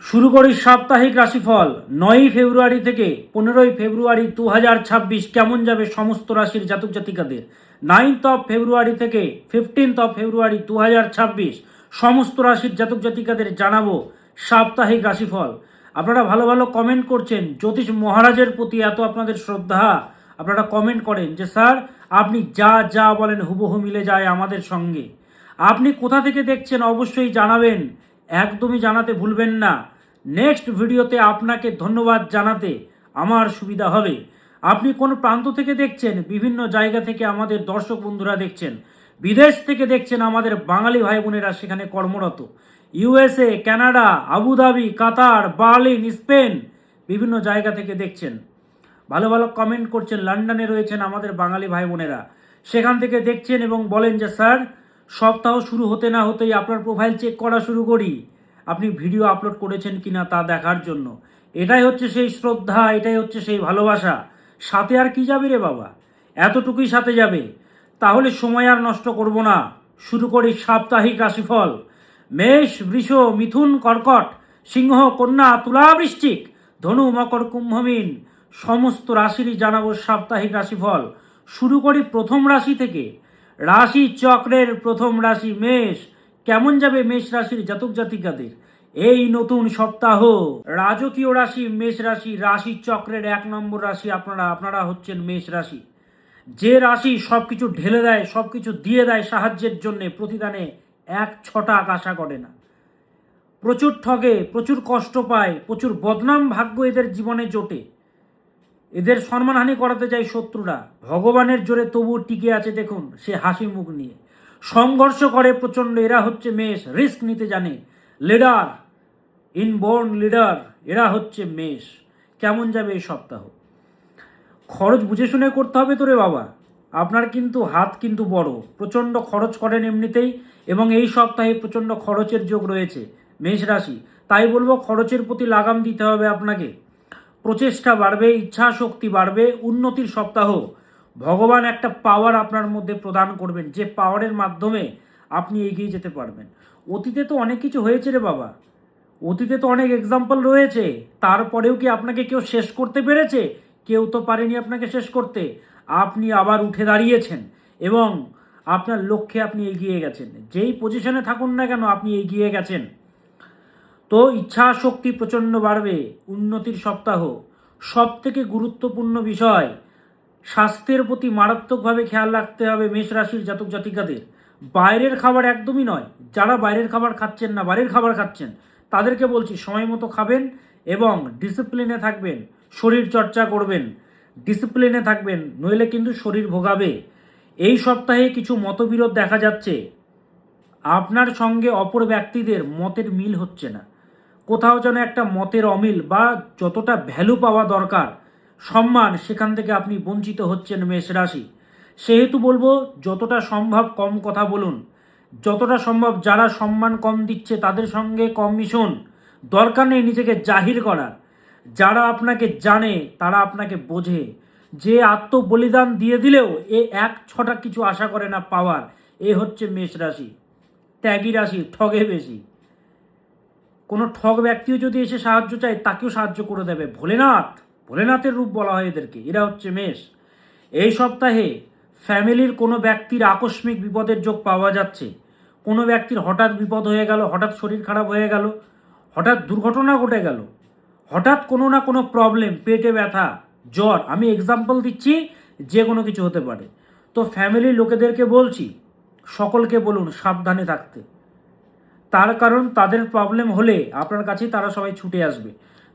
শুরু করি সাপ্তাহিক রাশিফল 9ই ফেব্রুয়ারি থেকে 15ই ফেব্রুয়ারি 2026 কেমন যাবে সমস্ত রাশির জাতক জাতিকাদের। 9th অফ ফেব্রুয়ারি থেকে 15th অফ ফেব্রুয়ারি 2026 সমস্ত রাশির জাতক জাতিকাদের জানাবো সাপ্তাহিক রাশিফল। আপনারা ভালো ভালো কমেন্ট করছেন, জ্যোতিষ মহারাজের প্রতি এত আপনাদের শ্রদ্ধা। আপনারা কমেন্ট করেন যে স্যার আপনি যা যা বলেন হুবহু মিলে যায় আমাদের সঙ্গে। আপনি কোথা থেকে দেখছেন অবশ্যই জানাবেন, একদমই জানাতে ভুলবেন না। নেক্সট ভিডিওতে আপনাকে ধন্যবাদ জানাতে আমার সুবিধা হবে। আপনি কোন প্রান্ত থেকে দেখছেন, বিভিন্ন জায়গা থেকে আমাদের দর্শক বন্ধুরা দেখছেন, বিদেশ থেকে দেখছেন আমাদের বাঙালি ভাই বোনেরা সেখানে কর্মরত, ইউএসএ, কানাডা, আবুধাবি, কাতার, বার্লিন, স্পেন, বিভিন্ন জায়গা থেকে দেখছেন। ভালো ভালো কমেন্ট করছেন। লন্ডনে রয়েছেন আমাদের বাঙালি ভাই বোনেরা, সেখান থেকে দেখছেন এবং বলেন যে স্যার সপ্তাহ শুরু হতে না হতেই আপনার প্রোফাইল চেক করা শুরু করি, আপনি ভিডিও আপলোড করেছেন কিনা তা দেখার জন্য। এটাই হচ্ছে সেই শ্রদ্ধা, এটাই হচ্ছে সেই ভালোবাসা। সাথে আর কি যাবে রে বাবা, এতটুকুই সাথে যাবে। তাহলে সময় আর নষ্ট করব না, শুরু করি সাপ্তাহিক রাশিফল। মেষ, বৃষ, মিথুন, কর্কট, সিংহ, কন্যা, তুলা, বৃশ্চিক, ধনু, মকর, কুম্ভ, মীন সমস্ত রাশিরই জানাবো সাপ্তাহিক রাশিফল। শুরু করি প্রথম রাশি থেকে। রাশি চক্রের প্রথম রাশি মেষ। কেমন যাবে মেষ রাশির জাতক জাতিকাদের এই নতুন সপ্তাহ? রাজকীয় রাশি মেষ রাশি, রাশি চক্রের 1 নম্বর রাশি। আপনারা হচ্ছেন মেষ রাশি। যে রাশি সবকিছু ঢেলে দেয়, সবকিছু দিয়ে দেয় সাহায্যের জন্য, প্রতিদানে 1 ছটাক আশা করে না। প্রচুর ঠগে, প্রচুর কষ্ট পায়, প্রচুর বদনাম ভাগ্য এদের জীবনে জোটে। এদের সম্মানহানি করাতে যায় শত্রুরা, ভগবানের জোরে তবু টিকে আছে দেখুন সে হাসি মুখ নিয়ে। সংঘর্ষ করে প্রচণ্ড, এরা হচ্ছে মেষ। রিস্ক নিতে জানে, লিডার, ইনবোর্ন লিডার, এরা হচ্ছে মেষ। কেমন যাবে এই সপ্তাহ? খরচ বুঝে শুনে করতে হবে তো রে বাবা। আপনার কিন্তু হাত কিন্তু বড়, প্রচণ্ড খরচ করেন এমনিতেই, এবং এই সপ্তাহে প্রচণ্ড খরচের যোগ রয়েছে মেষ রাশি। তাই বলবো খরচের প্রতি লাগাম দিতে হবে আপনাকে। প্রচেষ্টা বাড়বে, ইচ্ছা শক্তি বাড়বে, উন্নতির সপ্তাহ। ভগবান একটা পাওয়ার আপনার মধ্যে প্রদান করবেন, যে পাওয়ারের মাধ্যমে আপনি এগিয়ে যেতে পারবেন। অতীতে তো অনেক কিছু হয়েছে রে বাবা, অতীতে তো অনেক এক্সাম্পল রয়েছে, তারপরেও কি আপনাকে কেউ শেষ করতে পেরেছে? কেউ তো পারেনি আপনাকে শেষ করতে। আপনি আবার উঠে দাঁড়িয়েছেন এবং আপনার লক্ষ্যে আপনি এগিয়ে গেছেন। যেই পজিশনে থাকুন না কেন আপনি এগিয়ে গেছেন। তো ইচ্ছা শক্তি প্রচণ্ড বাড়বে, উন্নতির সপ্তাহ। সব থেকে গুরুত্বপূর্ণ বিষয়, স্বাস্থ্যের প্রতি মারাত্মকভাবে খেয়াল রাখতে হবে মেষ রাশির জাতক জাতিকাদের। বাইরের খাবার একদমই নয়। যারা বাইরের খাবার খাচ্ছেন না, বাড়ির খাবার খাচ্ছেন, তাদেরকে বলছি সময় মতো খাবেন এবং ডিসিপ্লিনে থাকবেন, শরীর চর্চা করবেন, ডিসিপ্লিনে থাকবেন, নইলে কিন্তু শরীর ভোগাবে। এই সপ্তাহে কিছু মতবিরোধ দেখা যাচ্ছে, আপনার সঙ্গে অপর ব্যক্তিদের মতের মিল হচ্ছে না। কোথাও যেন একটা মতের অমিল, বা যতটা ভ্যালু পাওয়া দরকার সম্মান, সেখান থেকে আপনি বঞ্চিত হচ্ছেন মেষ রাশি। সেহেতু বলবো যতটা সম্ভব কম কথা বলুন, যতটা সম্ভব যারা সম্মান কম দিচ্ছে তাদের সঙ্গে কম মিশুন। দরকার নেই নিজেকে জাহির করার। যারা আপনাকে জানে তারা আপনাকে বোঝে। যে আত্মবলিদান দিয়ে দিলেও এ 1 ছটা কিছু আশা করে না পাওয়ার, এ হচ্ছে মেষ রাশি। ত্যাগী রাশি, ঠগে বেশি। কোনো ঠগ ব্যক্তিও যদি এসে সাহায্য চায় তাকেও সাহায্য করে দেবে। ভোলেনাথের রূপ বলা হয় এদেরকে। এরা হচ্ছে মেষ। এই সপ্তাহে ফ্যামিলির কোনো ব্যক্তির আকস্মিক বিপদের যোগ পাওয়া যাচ্ছে। কোনো ব্যক্তির হঠাৎ বিপদ হয়ে গেল, হঠাৎ শরীর খারাপ হয়ে গেল, হঠাৎ দুর্ঘটনা ঘটে গেল, হঠাৎ কোনো না কোনো প্রবলেম, পেটে ব্যথা, জ্বর, আমি এক্সাম্পল দিচ্ছি, যে কোনো কিছু হতে পারে। তো ফ্যামিলির লোকেদেরকে বলছি, সকলকে বলুন সাবধানে থাকতে। তার কারণ তাদের প্রবলেম হলে আপনার কাছেই তারা সবাই ছুটে আসবে।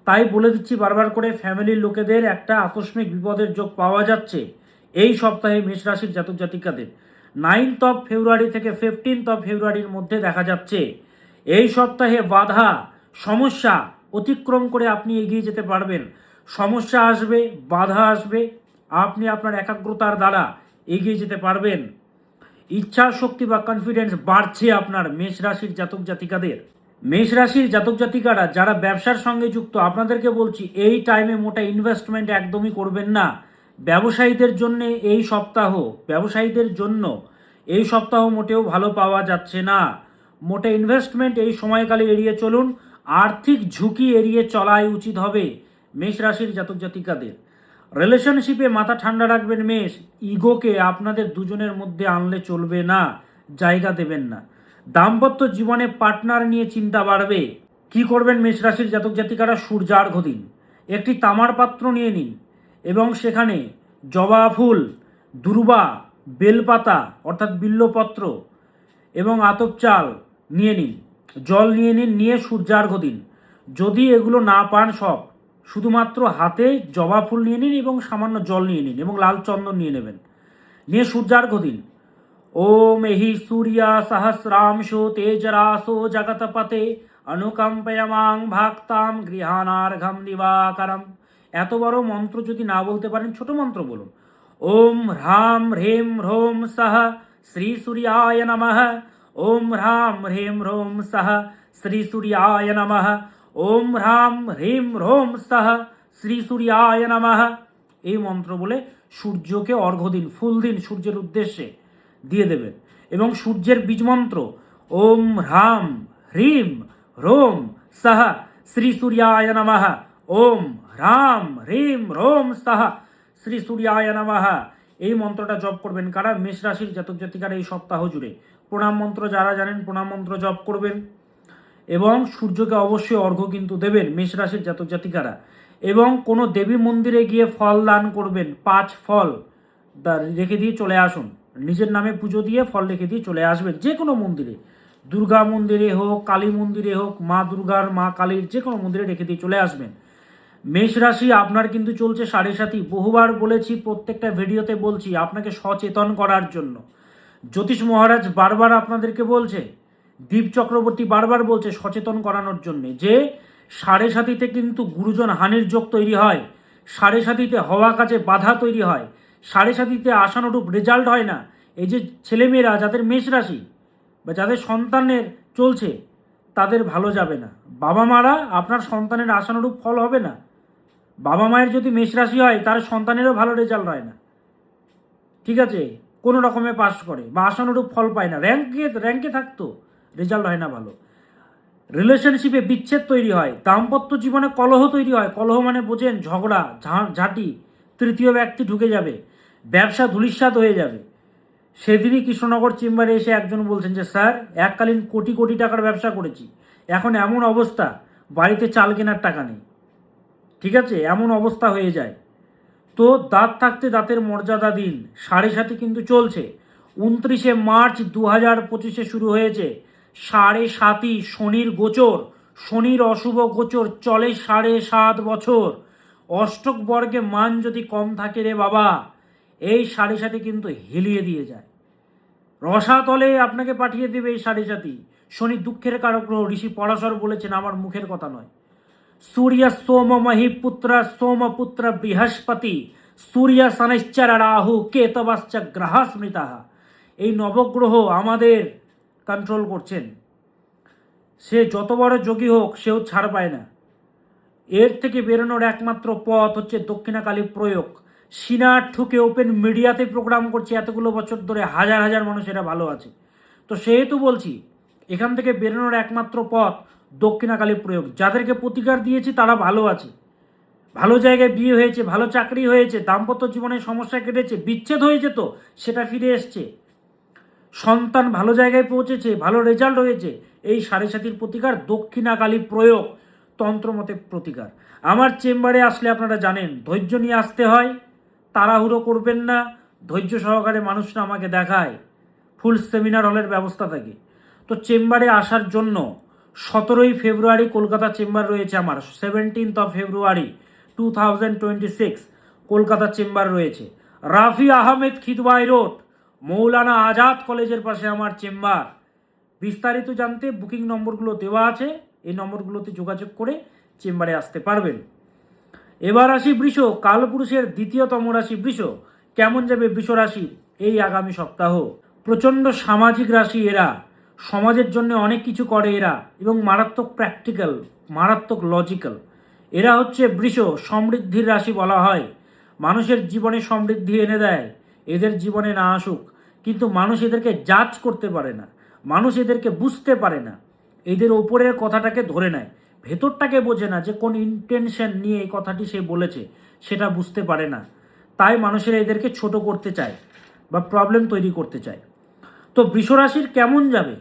তাই বলে দিচ্ছি বারবার করে, ফ্যামিলির লোকেদের একটা আকস্মিক বিপদের যোগ পাওয়া যাচ্ছে এই সপ্তাহে মেষ রাশির জাতক জাতিকাদের। 9th অফ ফেব্রুয়ারি থেকে 15th অফ ফেব্রুয়ারির মধ্যে দেখা যাচ্ছে। এই সপ্তাহে বাধা, সমস্যা অতিক্রম করে আপনি এগিয়ে যেতে পারবেন। সমস্যা আসবে, বাধা আসবে, আপনি আপনার একাগ্রতার দ্বারা এগিয়ে যেতে পারবেন। ইচ্ছা শক্তি বা কনফিডেন্স বাড়ছে আপনার মেষ রাশির জাতক জাতিকাদের। মেষ রাশির জাতক জাতিকারা যারা ব্যবসার সঙ্গে যুক্ত, আপনাদেরকে বলছি এই টাইমে মোটা ইনভেস্টমেন্ট একদমই করবেন না। ব্যবসায়ীদের জন্য এই সপ্তাহ মোটেও ভালো পাওয়া যাচ্ছে না। মোটা ইনভেস্টমেন্ট এই সময়কালে এড়িয়ে চলুন। আর্থিক ঝুঁকি এড়িয়ে চলাই উচিত হবে মেষ রাশির জাতক জাতিকাদের। রিলেশনশিপে মাথা ঠান্ডা রাখবেন মেষ, ইগোকে আপনাদের দুজনের মধ্যে আনলে চলবে না, জায়গা দেবেন না। দাম্পত্য জীবনে পার্টনার নিয়ে চিন্তা বাড়বে। কি করবেন মেষ রাশির জাতক জাতিকারা? সূর্যার্ঘ দিন। একটি তামার পাত্র নিয়ে নিন এবং সেখানে জবা ফুল, দুর্বা, বেলপাতা অর্থাৎ বিল্লপত্র এবং আতপ চাল নিয়ে নিন, জল নিয়ে নিন, নিয়ে সূর্যার্ঘ দিন। যদি এগুলো না পান, সব শুধুমাত্র হাতে জবা ফুল নিয়ে নিন এবং সামান্য জল নিয়ে নিন এবং লাল চন্দন নিয়ে নেবেন, নিয়ে সূর্যার্ঘ দিন। ওম এহি সূর্যা সহস্রাংশো তেজরাসো জগৎপতে অনুকম্পয়মাং ভাক্তাম গৃহানার্ঘম দিবাকরম। এত বড় মন্ত্র যদি না বলতে পারেন, ছোট মন্ত্র বলুন। ওম হ্রাম হ্রেম হ্রোম সহ শ্রী সূর্যায় নমঃ। ওম হ্রাম হ্রেম হ্রোম সহ শ্রী সূর্যায় নমঃ। ওম হ্রাম হ্রেম হ্রোম সহ শ্রী সূর্যায় নমঃ। এই মন্ত্র বলে সূর্যকে অর্ঘ্য দিন, ফুল দিন, সূর্যের উদ্দেশ্যে দিয়ে দেবেন। এবং সূর্যের বীজ মন্ত্র ওম হ্রাম হ্রিম হ্রোম সহ শ্রী সূর্যায় নমঃ। ওম হ্রাম হ্রিম হ্রোম সহ শ্রী সূর্যায় নমঃ। এই মন্ত্রটা জপ করবেন কারা? মেষ রাশির জাতক জাতিকারা এই সপ্তাহ জুড়ে। প্রণাম মন্ত্র যারা জানেন প্রণাম মন্ত্র জপ করবেন এবং সূর্যকে অবশ্যই অর্ঘ্য কিন্তু দেবেন মেষ রাশির জাতক জাতিকারা। এবং কোনো দেবী মন্দিরে গিয়ে ফল দান করবেন, 5 ফল রেখে দিয়ে চলে আসুন। নিজের নামে পুজো দিয়ে ফল রেখে দিয়ে চলে আসবেন যে কোনো মন্দিরে, দুর্গা মন্দিরে হোক, কালী মন্দিরে হোক, মা দুর্গার, মা কালীর যে কোনো মন্দিরে রেখে দিয়ে চলে আসবেন। মেষ রাশি আপনার কিন্তু চলছে সাড়ে সাথী। বহুবার বলেছি, প্রত্যেকটা ভিডিওতে বলছি আপনাকে সচেতন করার জন্য। জ্যোতিষ মহারাজ বারবার আপনাদেরকে বলছে, দীপ চক্রবর্তী বারবার বলছে সচেতন করানোর জন্যে যে সাড়ে সাথীতে কিন্তু গুরুজন হানির যোগ তৈরি হয়, সাড়ে সাথীতে হওয়া কাজে বাধা তৈরি হয়, সাড়ে সাথীতে আশানুরূপ রেজাল্ট হয় না। এই যে ছেলেমেয়েরা যাদের মেষ রাশি বা যাদের সন্তানের চলছে, তাদের ভালো যাবে না। বাবা মারা আপনার সন্তানের আশানুরূপ ফল হবে না। বাবা মায়ের যদি মেষ রাশি হয়, তার সন্তানেরও ভালো রেজাল্ট হয় না, ঠিক আছে? কোনো রকমে পাস করে বা আশানুরূপ ফল পায় না, র্যাঙ্কে থাকতো, রেজাল্ট হয় না ভালো। রিলেশনশিপে বিচ্ছেদ তৈরি হয়, দাম্পত্য জীবনে কলহ তৈরি হয়। কলহ মানে বোঝেন, ঝগড়া ঝাঁটি, তৃতীয় ব্যক্তি ঢুকে যাবে, ব্যবসা ধূলিসাৎ হয়ে যাবে। সেদিনই কৃষ্ণনগর চেম্বারে এসে একজন বলছেন যে স্যার, এককালীন কোটি কোটি টাকার ব্যবসা করেছি, এখন এমন অবস্থা বাড়িতে চাল কেনার টাকা নেই। ঠিক আছে, এমন অবস্থা হয়ে যায়। তো দাঁত থাকতে দাঁতের মর্যাদা দিন। সাড়ে সাথে কিন্তু চলছে। 29শে মার্চ 2025 শুরু হয়েছে সাড়ে সাতই, শনির গোচর, শনির অশুভ গোচর চলে 7.5 বছর। অষ্টক বর্গে মান যদি কম থাকে রে বাবা, এই সাড়ে সাথে কিন্তু হেলিয়ে দিয়ে যায়, রসাতলে আপনাকে পাঠিয়ে দেবে এই সাড়ে সাথী। শনি দুঃখের কারক গ্রহ, ঋষি পরাশর বলেছেন, আমার মুখের কথা নয়। सूर्य सोम महिपुत्र सोमपुत्र बृहस्पति सूर्य शनिश्चर राहु केतवश्च ग्रह स्मृता। এই নবগ্রহ আমাদের কন্ট্রোল করছেন। সে যত বড় যোগী হোক, সেও ছাড় পায় না। এর থেকে বেরোনোর একমাত্র পথ হচ্ছে দক্ষিণাকালী প্রয়োগ। সিনার ঠুকে ওপেন মিডিয়াতে প্রোগ্রাম করছে এতগুলো বছর ধরে, হাজার হাজার মানুষেরা ভালো আছে। তো সেহেতু বলছি, এখান থেকে বেরোনোর একমাত্র পথ দক্ষিণাকালী প্রয়োগ। যাদেরকে প্রতিকার দিয়েছি তারা ভালো আছে, ভালো জায়গায় বিয়ে হয়েছে, ভালো চাকরি হয়েছে, দাম্পত্য জীবনের সমস্যা কেটেছে, বিচ্ছেদ হয়েছে তো সেটা ফিরে এসছে, সন্তান ভালো জায়গায় পৌঁছেছে, ভালো রেজাল্ট হয়েছে। এই সাড়ে সাতির প্রতিকার দক্ষিণাকালী প্রয়োগ, তন্ত্রমতে প্রতিকার। আমার চেম্বারে আসলে আপনারা জানেন, ধৈর্য নিয়ে আসতে হয়, তাড়াহুড়ো করবেন না। ধৈর্য সহকারে মানুষরা আমাকে দেখায়, ফুল সেমিনার হলের ব্যবস্থা থাকে। তো চেম্বারে আসার জন্য 17ই ফেব্রুয়ারি কলকাতা চেম্বার রয়েছে আমার। 17th of February 2026 Kolkata chamber রয়েছে। রাফি আহমেদ খিদওয়াই রোড, মৌলানা আজাদ কলেজের পাশে আমার চেম্বার। বিস্তারিত জানতে বুকিং নম্বরগুলো দেওয়া আছে, এই নম্বরগুলোতে যোগাযোগ করে চেম্বারে আসতে পারবেন। এবার আসি বৃষ, কালপুরুষের দ্বিতীয়তম রাশি বৃষ। কেমন যাবে বৃষ রাশি এই আগামী সপ্তাহ? প্রচণ্ড সামাজিক রাশি এরা, সমাজের জন্য অনেক কিছু করে এরা, এবং মারাত্মক প্র্যাকটিক্যাল, মারাত্মক লজিক্যাল। এরা হচ্ছে বৃষ, সমৃদ্ধির রাশি বলা হয়। মানুষের জীবনে সমৃদ্ধি এনে দেয়, এদের জীবনে না আসুক, কিন্তু মানুষ এদেরকে জাজ করতে পারে না, মানুষ এদেরকে বুঝতে পারে না, এদের ওপরের কথাটাকে ধরে নেয়। ভেতরটাকে বোঝে না, যে কোন ইন্টেনশন নিয়ে এই কথাটি সে বলেছে সেটা বুঝতে পারে না। তাই মানুষেরা এদেরকে ছোট করতে চায় বা প্রবলেম তৈরি করতে চায়। তো বৃষরাশির কেমন যাবে,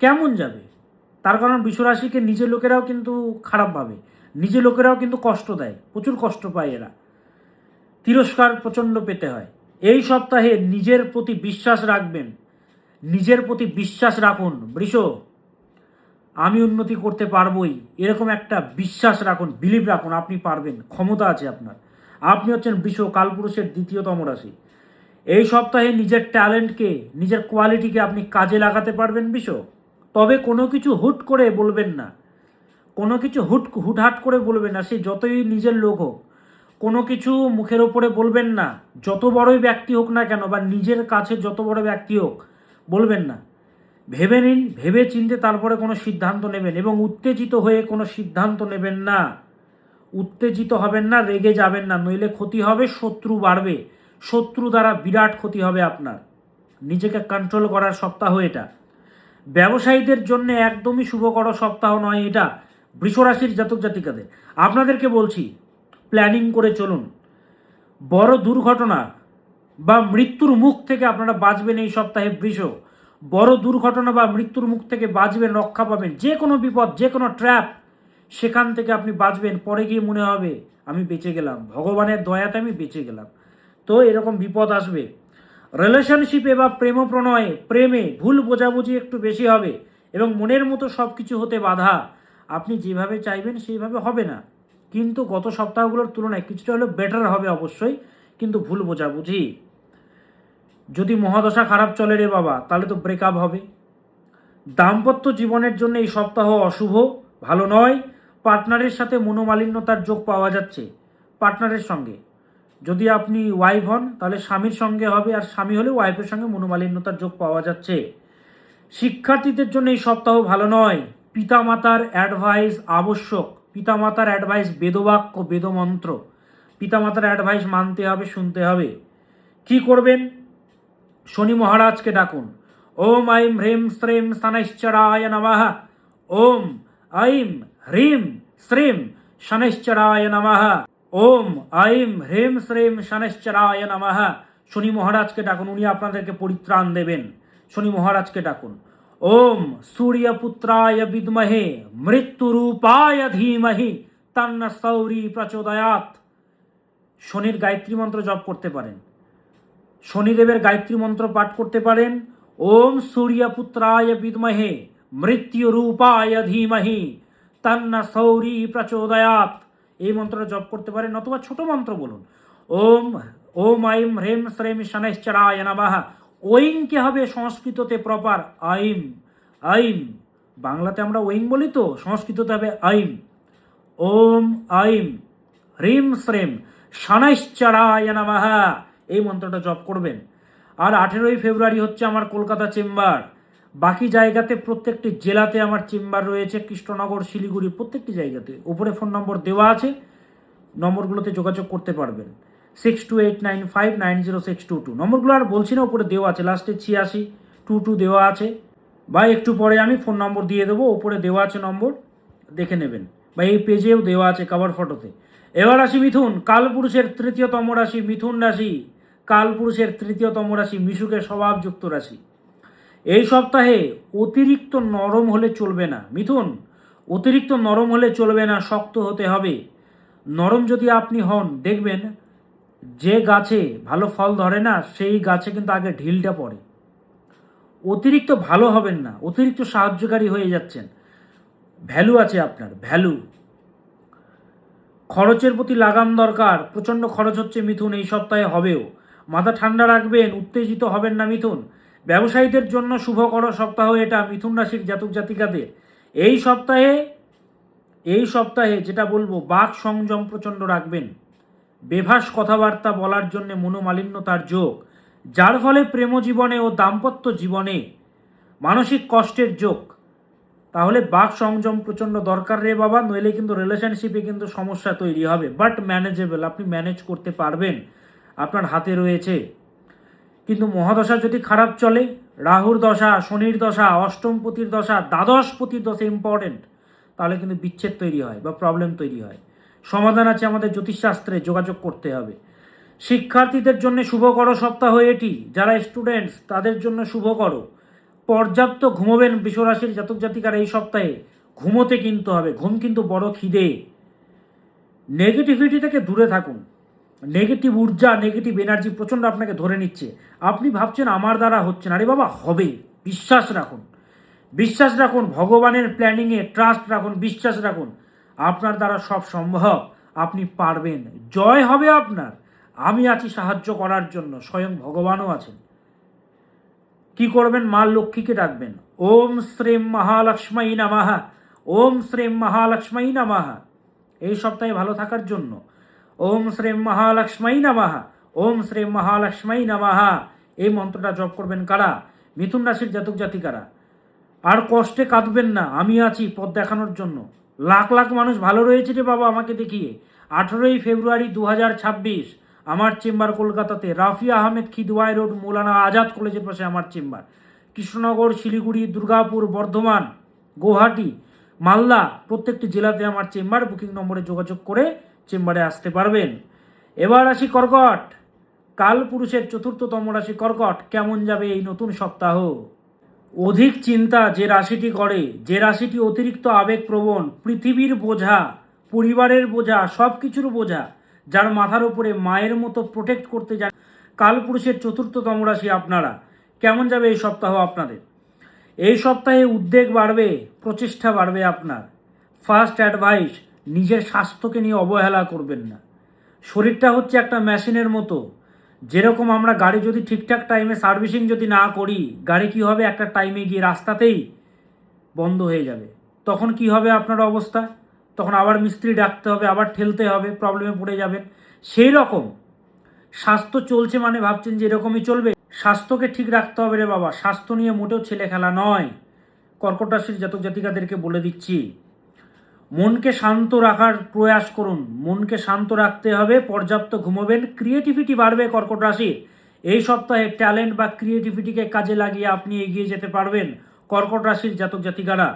কেমন যাবে? তার কারণ বৃষরাশিকে নিজের লোকেরাও কিন্তু খারাপ ভাবে, নিজের লোকেরাও কিন্তু কষ্ট দেয়, প্রচুর কষ্ট পায় এরা, তিরস্কার প্রচণ্ড পেতে হয়। এই সপ্তাহে নিজের প্রতি বিশ্বাস রাখবেন, নিজের প্রতি বিশ্বাস রাখুন বৃষ, আমি উন্নতি করতে পারবই, এরকম একটা বিশ্বাস রাখুন, বিলিভ রাখুন, আপনি পারবেন, ক্ষমতা আছে আপনার। আপনি হচ্ছেন বৃষ, কালপুরুষের দ্বিতীয়তম রাশি। এই সপ্তাহে নিজের ট্যালেন্টকে, নিজের কোয়ালিটিকে আপনি কাজে লাগাতে পারবেন বৃষ। তবে কোনো কিছু হুট করে বলবেন না, কোনো কিছু হুটহাট করে বলবেন না, সে যতই নিজের লোক হোক। কোনো কিছু মুখের ওপরে বলবেন না, যত বড়ই ব্যক্তি হোক না কেন, বা নিজের কাছে যত বড় ব্যক্তি হোক, বলবেন না। ভেবে নিন, ভেবে চিনতে তারপরে কোনো সিদ্ধান্ত নেবেন, এবং উত্তেজিত হয়ে কোনো সিদ্ধান্ত নেবেন না। উত্তেজিত হবেন না, রেগে যাবেন না, নইলে ক্ষতি হবে, শত্রু বাড়বে, শত্রু দ্বারা বিরাট ক্ষতি হবে আপনার। নিজেকে কন্ট্রোল করার সপ্তাহ এটা। ব্যবসায়ীদের জন্য একদমই শুভকর সপ্তাহ নয় এটা, বৃষরাশির জাতক জাতিকাদের। আপনাদেরকে বলছি, প্ল্যানিং করে চলুন। বড় দুর্ঘটনা বা মৃত্যুর মুখ থেকে আপনারা বাঁচবেন এই সপ্তাহে বৃষ। বড় দুর্ঘটনা বা মৃত্যুর মুখ থেকে বাঁচবেন, রক্ষা পাবেন। যে কোনো বিপদ, যে কোনো ট্র্যাপ, সেখান থেকে আপনি বাঁচবেন। পরে গিয়ে মনে হবে আমি বেঁচে গেলাম, ভগবানের দয়াতে আমি বেঁচে গেলাম। তো এরকম বিপদ আসবে। রিলেশনশিপে বা প্রেম প্রণয়ে, প্রেমে ভুল বোঝাবুঝি একটু বেশি হবে, এবং মনের মতো সব কিছু হতে বাধা। আপনি যেভাবে চাইবেন সেইভাবে হবে না, কিন্তু গত সপ্তাহগুলোর তুলনায় কিছুটা হলেও বেটার হবে অবশ্যই, কিন্তু ভুল বোঝাবুঝি। যদি মহাদশা খারাপ চলে রে বাবা, তাহলে তো ব্রেকআপ হবে। দাম্পত্য জীবনের জন্য এই সপ্তাহ অশুভ, ভালো নয়। পার্টনারের সাথে মনোমালিন্যতার যোগ পাওয়া যাচ্ছে। পার্টনারের সঙ্গে, যদি আপনি ওয়াইফ হন তাহলে স্বামীর সঙ্গে হবে, আর স্বামী হলে ওয়াইফের সঙ্গে মনোমালিন্যতার যোগ পাওয়া যাচ্ছে। শিক্ষার্থীদের জন্য এই সপ্তাহ ভালো নয়। পিতামাতার অ্যাডভাইস আবশ্যক, পিতামাতার অ্যাডভাইস বেদবাক্য, বেদমন্ত্র, পিতামাতার অ্যাডভাইস মানতে হবে, শুনতে হবে। কি করবেন? শনি মহারাজকে ডাকুন। ওম আইম হ্রিম শ্রীম শনৈশ্চরায় নমঃ। ওম আইম হ্রিম শ্রীম শনৈশ্চরায় নমঃ। ওম আইম হ্রিম শ্রীম শনৈশ্চরায় নমঃ। শনি মহারাজকে ডাকুন, উনি আপনাদেরকে পরিত্রাণ দেবেন। শনি মহারাজকে ডাকুন। ওম সূর্যপুত্রায় বিদ্মহে মৃত্যুরূপায় ধীমহি তন্ন সৌরি প্রচোদয়াৎ। শনির গায়ত্রী মন্ত্র জপ করতে পারেন, শনিদেবের গায়ত্রী মন্ত্র পাঠ করতে পারেন। ওম সূর্যপুত্রায় বিদ্মহে মৃত্যুরূপায় ধীমহি তন্ন সৌরি প্রচোদয়াৎ, এই মন্ত্রটা জপ করতে পারেন। অথবা ছোট মন্ত্র বলুন, ওম ওম আইম হ্রিম শ্রীম শনৈশ্চরায় নমঃ। ওইংকে হবে সংস্কৃততে প্রপার আইম, আইম। বাংলাতে আমরা ওইং বলি, তো সংস্কৃততে হবে আইম। ওম আইম হ্রিম শ্রীম শনৈশ্চরায় নমঃ, এই মন্ত্রটা জপ করবেন। আর 18ই ফেব্রুয়ারি হচ্ছে আমার কলকাতা চেম্বার। বাকি জায়গাতে প্রত্যেকটি জেলাতে আমার চেম্বার রয়েছে, কৃষ্ণনগর, শিলিগুড়ি, প্রত্যেকটি জায়গাতে। উপরে ফোন নম্বর দেওয়া আছে, নম্বরগুলোতে যোগাযোগ করতে পারবেন। 6289590622 নম্বরগুলো আর বলছি না, উপরে দেওয়া আছে, লাস্টে 8622 দেওয়া আছে, বা একটু পরে আমি ফোন নম্বর দিয়ে দেবো, উপরে দেওয়া আছে নম্বর, দেখে নেবেন, বা এই পেজেও দেওয়া আছে কভার ফটোতে। এবার আসি মিথুন, কালপুরুষের তৃতীয়তম রাশি মিথুন রাশি। কালপুরুষের তৃতীয়তম রাশি, মিশুকের স্বভাবযুক্ত রাশি। এই সপ্তাহে অতিরিক্ত নরম হলে চলবে না মিথুন, অতিরিক্ত নরম হলে চলবে না, শক্ত হতে হবে। নরম যদি আপনি হন, দেখবেন যে গাছে ভালো ফল ধরে না, সেই গাছে কিন্তু আগে ঢিলটা পড়ে। অতিরিক্ত ভালো হবেন না, অতিরিক্ত সাহায্যকারী হয়ে যাচ্ছেন। ভ্যালু আছে আপনার, ভ্যালু। খরচের প্রতি লাগাম দরকার, প্রচণ্ড খরচ হচ্ছে মিথুন, এই সপ্তাহে হবেও। মাথা ঠান্ডা রাখবেন, উত্তেজিত হবেন না মিথুন। ব্যবসায়ীদের জন্য শুভকর সপ্তাহ এটা, মিথুন রাশির জাতক জাতিকাদের। এই সপ্তাহে যেটা বলবো, বাক সংযম প্রচণ্ড রাখবেন। বেভাস কথাবার্তা বলার জন্য মনোমালিন্যতার যোগ, যার ফলে প্রেম জীবনে ও দাম্পত্য জীবনে মানসিক কষ্টের যোগ। তাহলে বাক সংযম প্রচণ্ড দরকার রে বাবা, নইলে কিন্তু রিলেশনশিপে কিন্তু সমস্যা তৈরি হবে। বাট ম্যানেজেবল, আপনি ম্যানেজ করতে পারবেন, আপনার হাতে রয়েছে। কিন্তু মহাদশা যদি খারাপ চলে, রাহুর দশা, শনির দশা, অষ্টমপতির দশা, দ্বাদশপতির দশা ইম্পর্টেন্ট, তাহলে কিন্তু বিচ্ছেদ তৈরি হয় বা প্রবলেম তৈরি হয়। সমাধান আছে আমাদের জ্যোতিষশাস্ত্রে, যোগাযোগ করতে হবে। শিক্ষার্থীদের জন্য শুভকর সপ্তাহ এটি, যারা স্টুডেন্টস তাদের জন্য শুভকর। পর্যাপ্ত ঘুমোবেন বৃষরাশির জাতক জাতিকারা এই সপ্তাহে। ঘুমোতে কিন্তু হবে, ঘুম কিন্তু বড় খিদে। নেগেটিভিটি থেকে দূরে থাকুন। নেগেটিভ ঊর্জা, নেগেটিভ এনার্জি প্রচণ্ড আপনাকে ধরে নিচ্ছে। আপনি ভাবছেন আমার দ্বারা হচ্ছে না, আরে বাবা হবে। বিশ্বাস রাখুন, বিশ্বাস রাখুন ভগবানের প্ল্যানিংয়ে, ট্রাস্ট রাখুন, বিশ্বাস রাখুন। আপনার দ্বারা সব সম্ভব, আপনি পারবেন, জয় হবে আপনার। আমি আছি সাহায্য করার জন্য, স্বয়ং ভগবানও আছেন। কি করবেন? মা লক্ষ্মীকে ডাকবেন। ওম শ্রীম মহালক্ষ্মী নমঃ, ওম শ্রীম মহালক্ষ্মী নমঃ। এই সপ্তাহে ভালো থাকার জন্য ওম শ্রীম মহালক্ষ্মী নমঃ, ওম শ্রীম মহালক্ষ্মী নমঃ এই মন্ত্রটা জপ করবেন। কারা? মিথুন রাশির জাতক জাতিকারা। আর কষ্টে কাঁদবেন না, আমি আছি পথ দেখানোর জন্য। লাখ লাখ মানুষ ভালো রয়েছে রে বাবা আমাকে দেখিয়ে। 18ই ফেব্রুয়ারি 2026 আমার চেম্বার কলকাতাতে, রাফি আহমেদ খিদওয়াই রোড, মৌলানা আজাদ কলেজের পাশে আমার চেম্বার। কৃষ্ণনগর, শিলিগুড়ি, দুর্গাপুর, বর্ধমান, গুয়াহাটি, মালদা প্রত্যেকটি জেলাতে আমার চেম্বার। বুকিং নম্বরে যোগাযোগ করে চেম্বারে আসতে পারবেন। এবার আসি কর্কট। কাল পুরুষের চতুর্থতম রাশি কর্কট। কেমন যাবে এই নতুন সপ্তাহ? অধিক চিন্তা যে রাশিটি করে, যে রাশিটি অতিরিক্ত আবেগপ্রবণ, পৃথিবীর বোঝা, পরিবারের বোঝা, সব কিছুর বোঝা, যার মাথার উপরে মায়ের মতো প্রোটেক্ট করতে যান, কালপুরুষের চতুর্থতম রাশি আপনারা। কেমন যাবে এই সপ্তাহ আপনাদের? এই সপ্তাহে উদ্বেগ বাড়বে, প্রচেষ্টা বাড়বে আপনার। ফার্স্ট অ্যাডভাইস, নিজের স্বাস্থ্যকে নিয়ে অবহেলা করবেন না। শরীরটা হচ্ছে একটা মেশিনের মতো। যেরকম আমরা গাড়ি যদি ঠিকঠাক টাইমে সার্ভিসিং যদি না করি, গাড়ি কি হবে, একটা টাইমে গিয়ে রাস্তাতেই বন্ধ হয়ে যাবে। তখন কি হবে আপনার অবস্থা? তখন আবার মিস্ত্রি ডাকতে হবে, আবার ঠেলতে হবে, প্রবলেমে পড়ে যাবেন। সেই রকম স্বাস্থ্য চলছে মানে ভাবছেন যে এরকমই চলবে? স্বাস্থ্যকে ঠিক রাখতে হবে রে বাবা। স্বাস্থ্য নিয়ে মোটেও ছেলে খেলা নয়। কর্কট রাশির জাতক জাতিকাদেরকে বলে দিচ্ছি, মনকে শান্ত রাখার প্রয়াস করুন। মনকে শান্ত রাখতে হবে, পর্যাপ্ত ঘুমোবেন, ক্রিয়েটিভিটি বাড়বে কর্কট রাশির। এই সপ্তাহে ট্যালেন্ট বা ক্রিয়েটিভিটিকে কাজে লাগিয়ে আপনি এগিয়ে যেতে পারবেন কর্কট রাশির জাতক জাতিকারা।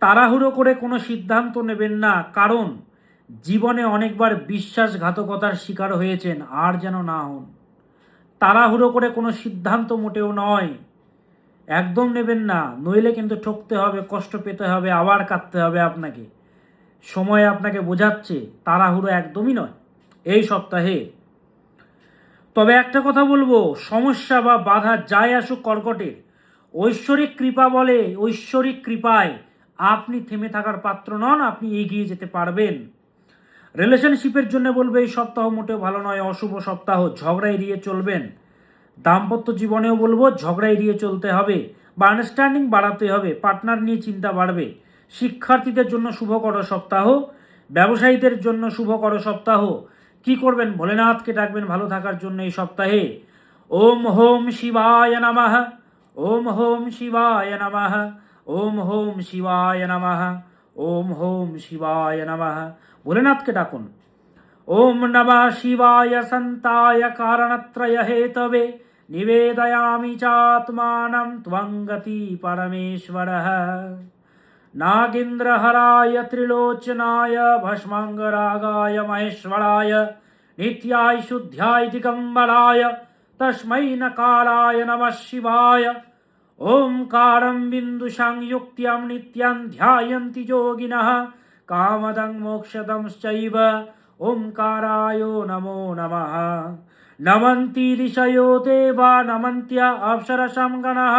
তাড়াহুড়ো করে কোনো সিদ্ধান্ত নেবেন না, কারণ জীবনে অনেকবার বিশ্বাসঘাতকতার শিকার হয়েছেন, আর যেন না হন। তাড়াহুড়ো করে কোনো সিদ্ধান্ত মোটেও নয়, একদম নেবেন না, নইলে কিন্তু ঠকতে হবে, কষ্ট পেতে হবে, আবার কাঁদতে হবে আপনাকে। সময় আপনাকে বোঝাচ্ছে তাড়াহুড়ো একদমই নয় এই সপ্তাহে। তবে একটা কথা বলবো, সমস্যা বা বাধা যাই আসুক কর্কটের, ঐশ্বরিক কৃপা বলে, ঐশ্বরিক কৃপায় আপনি থেমে থাকার পাত্র নন, আপনি এগিয়ে যেতে পারবেন। রিলেশনশিপের জন্য বলবো এই সপ্তাহ মোটেও ভালো নয়, অশুভ সপ্তাহ। ঝগড়া এড়িয়ে চলবেন। দাম্পত্য জীবনেও বলবো ঝগড়া এড়িয়ে চলতে হবে বা আন্ডারস্ট্যান্ডিং বাড়াতে হবে, পার্টনার নিয়ে চিন্তা বাড়বে। শিক্ষার্থীদের জন্য শুভকর সপ্তাহ, ব্যবসায়ীদের জন্য শুভকর সপ্তাহ। কি করবেন? ভোলেনাথকে ডাকবেন ভালো থাকার জন্য এই সপ্তাহে। ওম হোম শিবায় নমঃ, ওম হোম শিবায় নমঃ, ওম হোম শিবায় নমঃ, ওম হোম শিবায় নমঃ। ভোলেনাথকে ডাকুন। ওম নমঃ শিবায় সন্তায় কারণত্রয় হেতবে নিবেদয়ামি চাত্মানম ত্বং গতি পরমেশ্বরঃ। নাগেন্দ্রহরায় ত্রিলোচনায় ভস্মাঙ্গরাগায় মহেশ্বরায় নিত্যায় শুদ্ধ্যায় দিগম্বরায় তস্मै নকারায় নমঃ শিবায়। ওমকারं বিন্দুসংযুক্ত্যং নিত্যং ধ্যায়ন্তি যোগিনঃ কামদং মোক্ষদংশ্চৈব ওমকারায় নমো নমঃ। নমন্তি ঋষयो দেবা নমন্ত্য অপ্সরসং গণঃ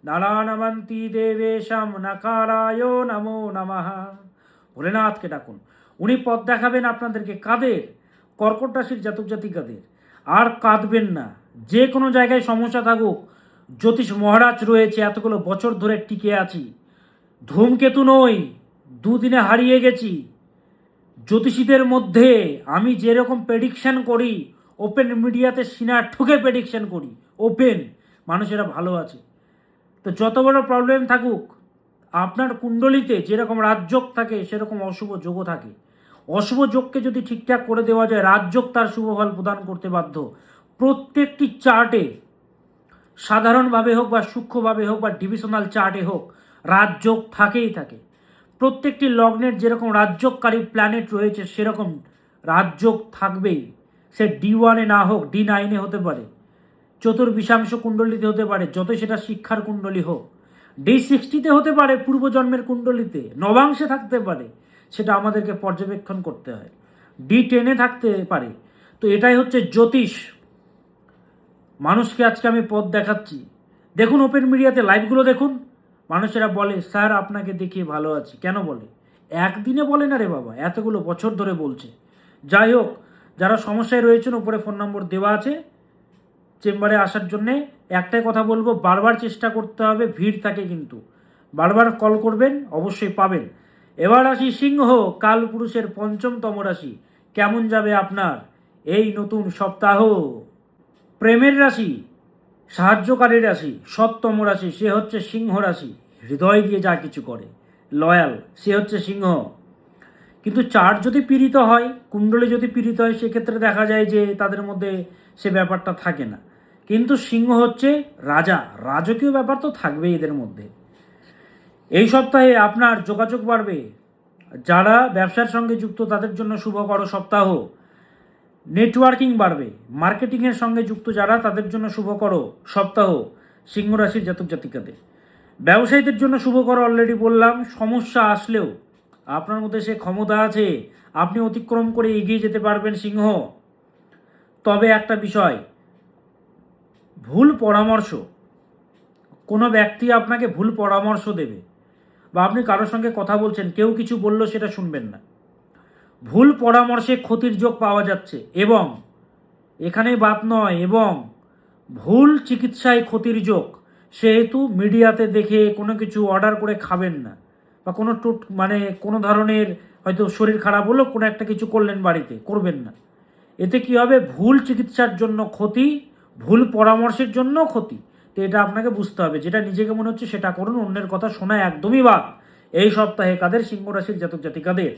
নরা নমন্তি দেবেশম নকারায় নমো নমঃ। ভোলেনাথকে ডাকুন, উনি পথ দেখাবেন আপনাদেরকে। কাদের? কর্কট রাশির জাতক জাতিকাদের। আর কাঁদবেন না। যে কোনো জায়গায় সমস্যা থাকুক, জ্যোতিষ মহারাজ রয়েছে, এতগুলো বছর ধরে টিকে আছি। ধূমকেতু নই, দুদিনে হারিয়ে গেছি। জ্যোতিষীদের মধ্যে আমি যেরকম প্রেডিকশন করি, ওপেন মিডিয়াতে সিনা ঠুকে প্রেডিকশন করি, ওপেন, মানুষেরা ভালো আছে। তো যত বড় প্রবলেম থাকুক, আপনার কুণ্ডলিতে যেরকম রাজযোগ থাকে সেরকম অশুভ যোগও থাকে। অশুভ যোগকে যদি ঠিকঠাক করে দেওয়া যায়, রাজযোগ তার শুভ ফল প্রদান করতে বাধ্য। প্রত্যেকটি চার্টে, সাধারণভাবে হোক বা সূক্ষ্মভাবে হোক বা ডিভিশনাল চার্টে হোক, রাজযোগ থাকেই থাকে। প্রত্যেকটি লগ্নের যেরকম রাজযোগকারী প্ল্যানেট রয়েছে সেরকম রাজযোগ থাকবেই। সে D1-এ না হোক, D9-এ হতে পারে, চতুর্বিশাংশ কুণ্ডলিতে হতে পারে, যত সেটা শিক্ষার কুণ্ডলী হোক, D60-তে হতে পারে, পূর্বজন্মের কুণ্ডলিতে নবাংশে থাকতে পারে, সেটা আমাদেরকে পর্যবেক্ষণ করতে হয়। D10-এ থাকতে পারে। তো এটাই হচ্ছে জ্যোতিষ। মানুষকে আজকে আমি পথ দেখাচ্ছি। দেখুন ওপেন মিডিয়াতে লাইভগুলো দেখুন, মানুষেরা বলে স্যার আপনাকে দেখিয়ে ভালো আছি। কেন বলে? একদিনে বলে না রে বাবা, এতগুলো বছর ধরে বলছে। যাই হোক, যারা সমস্যায় রয়েছেন ওপরে ফোন নম্বর দেওয়া আছে, চেম্বারে আসার জন্যে একটাই কথা বলবো, বারবার চেষ্টা করতে হবে, ভিড় থাকে কিন্তু বারবার কল করবেন, অবশ্যই পাবেন। এবার আসি সিংহ, কালপুরুষের পঞ্চমতম রাশি। কেমন যাবে আপনার এই নতুন সপ্তাহ? প্রেমের রাশি, সাহায্যকারী রাশি, সপ্তম রাশি, সে হচ্ছে সিংহ রাশি। হৃদয় দিয়ে যা কিছু করে, লয়াল, সে হচ্ছে সিংহ। কিন্তু চার্ট যদি পীড়িত হয়, কুণ্ডলী যদি পীড়িত হয়, সেক্ষেত্রে দেখা যায় যে তাদের মধ্যে সে ব্যাপারটা থাকে না। কিন্তু সিংহ হচ্ছে রাজা, রাজকীয় ব্যাপার তো থাকবেই এদের মধ্যে। এই সপ্তাহে আপনার যোগাযোগ বাড়বে। যারা ব্যবসার সঙ্গে যুক্ত তাদের জন্য শুভকর সপ্তাহ। নেটওয়ার্কিং বাড়বে। মার্কেটিংয়ের সঙ্গে যুক্ত যারা, তাদের জন্য শুভকর সপ্তাহ সিংহ রাশির জাতক জাতিকাদের। ব্যবসায়ীদের জন্য শুভকর অলরেডি বললাম। সমস্যা আসলেও আপনার মধ্যে সে ক্ষমতা আছে, আপনি অতিক্রম করে এগিয়ে যেতে পারবেন সিংহ। তবে একটা বিষয়, ভুল পরামর্শ, কোনো ব্যক্তি আপনাকে ভুল পরামর্শ দেবে, বা আপনি কারোর সঙ্গে কথা বলছেন, কেউ কিছু বলল সেটা শুনবেন না। ভুল পরামর্শে ক্ষতির যোগ পাওয়া যাচ্ছে, এবং এখানে বাদ নয়, এবং ভুল চিকিৎসায় ক্ষতির যোগ। সেহেতু মিডিয়াতে দেখে কোনো কিছু অর্ডার করে খাবেন না, বা কোনো কোনো ধরনের হয়তো শরীর খারাপ হলো, কোনো একটা কিছু করলেন বাড়িতে, করবেন না। এতে কি হবে? ভুল চিকিৎসার জন্য ক্ষতি, ভুল পরামর্শের জন্য ক্ষতি। তো এটা আপনাকে বুঝতে হবে। যেটা নিজেকে মনে হচ্ছে সেটা করুন, অন্যের কথা শোনা একদমই বাদ। এই সপ্তাহে কাদের? সিংহ রাশির জাতক জাতিকাদের।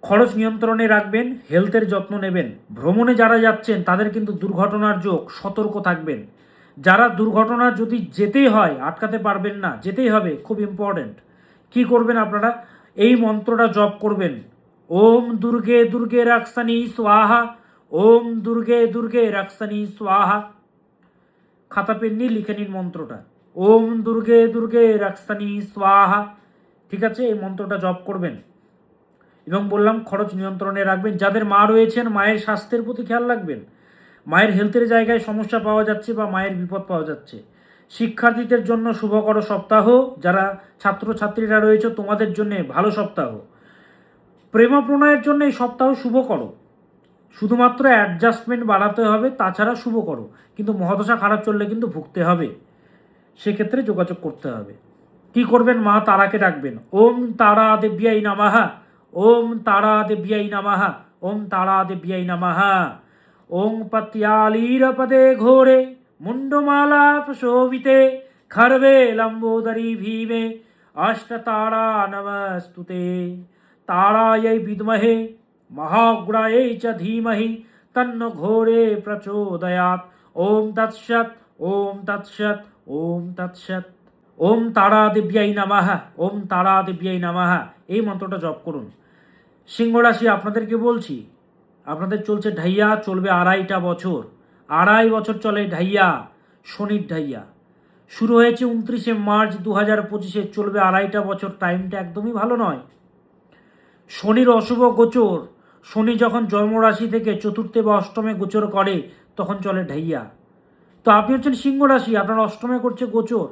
খরচ নিয়ন্ত্রণে রাখবেন, হেলথের যত্ন নেবেন। ভ্রমণে যারা যাচ্ছেন তাদের কিন্তু দুর্ঘটনার যোগ, সতর্ক থাকবেন। যারা দুর্ঘটনা যদি যেতেই হয়, আটকাতে পারবেন না, যেতেই হবে, খুব ইম্পর্ট্যান্ট। কি করবেন আপনারা? এই মন্ত্রটা জপ করবেন, ওম দুর্গে দুর্গে রাক্ষসানি স্বাহা, ওম দুর্গে দুর্গে রাক্ষসানি স্বাহা। খাতা পেন নিয়ে লিখে নিন মন্ত্রটা, ওম দুর্গে দুর্গে রাক্ষসানি স্বাহা। ঠিক আছে, এই মন্ত্রটা জপ করবেন। এবং বললাম খরচ নিয়ন্ত্রণে রাখবেন। যাদের মা রয়েছেন, মায়ের স্বাস্থ্যের প্রতি খেয়াল রাখবেন। মায়ের হেলথের জায়গায় সমস্যা পাওয়া যাচ্ছে বা মায়ের বিপদ পাওয়া যাচ্ছে। শিক্ষার্থীদের জন্য শুভকর সপ্তাহ। যারা ছাত্রছাত্রীরা রয়েছে তোমাদের জন্য ভালো সপ্তাহ। প্রেম প্রণয়ের জন্য এই সপ্তাহ শুভকর। শুধুমাত্র অ্যাডজাস্টমেন্ট বাড়াতে হবে, তাছাড়া শুভকর। কিন্তু মহাদশা খারাপ চললে কিন্তু ভুগতে হবে, সেক্ষেত্রে যোগাযোগ করতে হবে। কি করবেন? মা তারাকে ডাকবেন, ওম তারা দেব্যাই নমঃ, ওম তারা দেব্যাই নমঃ, ওম তারা দেব্যাই নমঃ। ওং পত্যালীরপদে ঘোরে মুন্ডমালা প্রশোভিতে খর্বে লম্বোদরি ভীমে অষ্টতারা নমস্তুতে। তারাयै বিদ্মহে মহাগ্রাयै চ ধীমহি তন্ন ঘোরে প্রচোদয়াৎ। ওম তৎসৎ, ওম তৎসৎ, ওম তৎসৎ। ওম তারা দেব্যাই নমঃ, ওম তারা দেব্যাই নমঃ। এই মন্ত্রটা জপ করুন। সিংহ রাশি, আপনাদেরকে বলছি, আপনাদের চলছে ঢাইয়া, চলবে 2.5 বছর। 2.5 বছর চলে ঢাইয়া, শনির ঢাইয়া। শুরু হয়েছে 29শে মার্চ 2025, চলবে 2.5 বছর। টাইমটা একদমই ভালো নয়। শনির অশুভ গোচর। শনি যখন জন্মরাশি থেকে চতুর্থে বা অষ্টমে গোচর করে, তখন চলে ঢাইয়া। তো আপনি হচ্ছেন সিংহ রাশি, আপনার অষ্টমে করছে গোচর।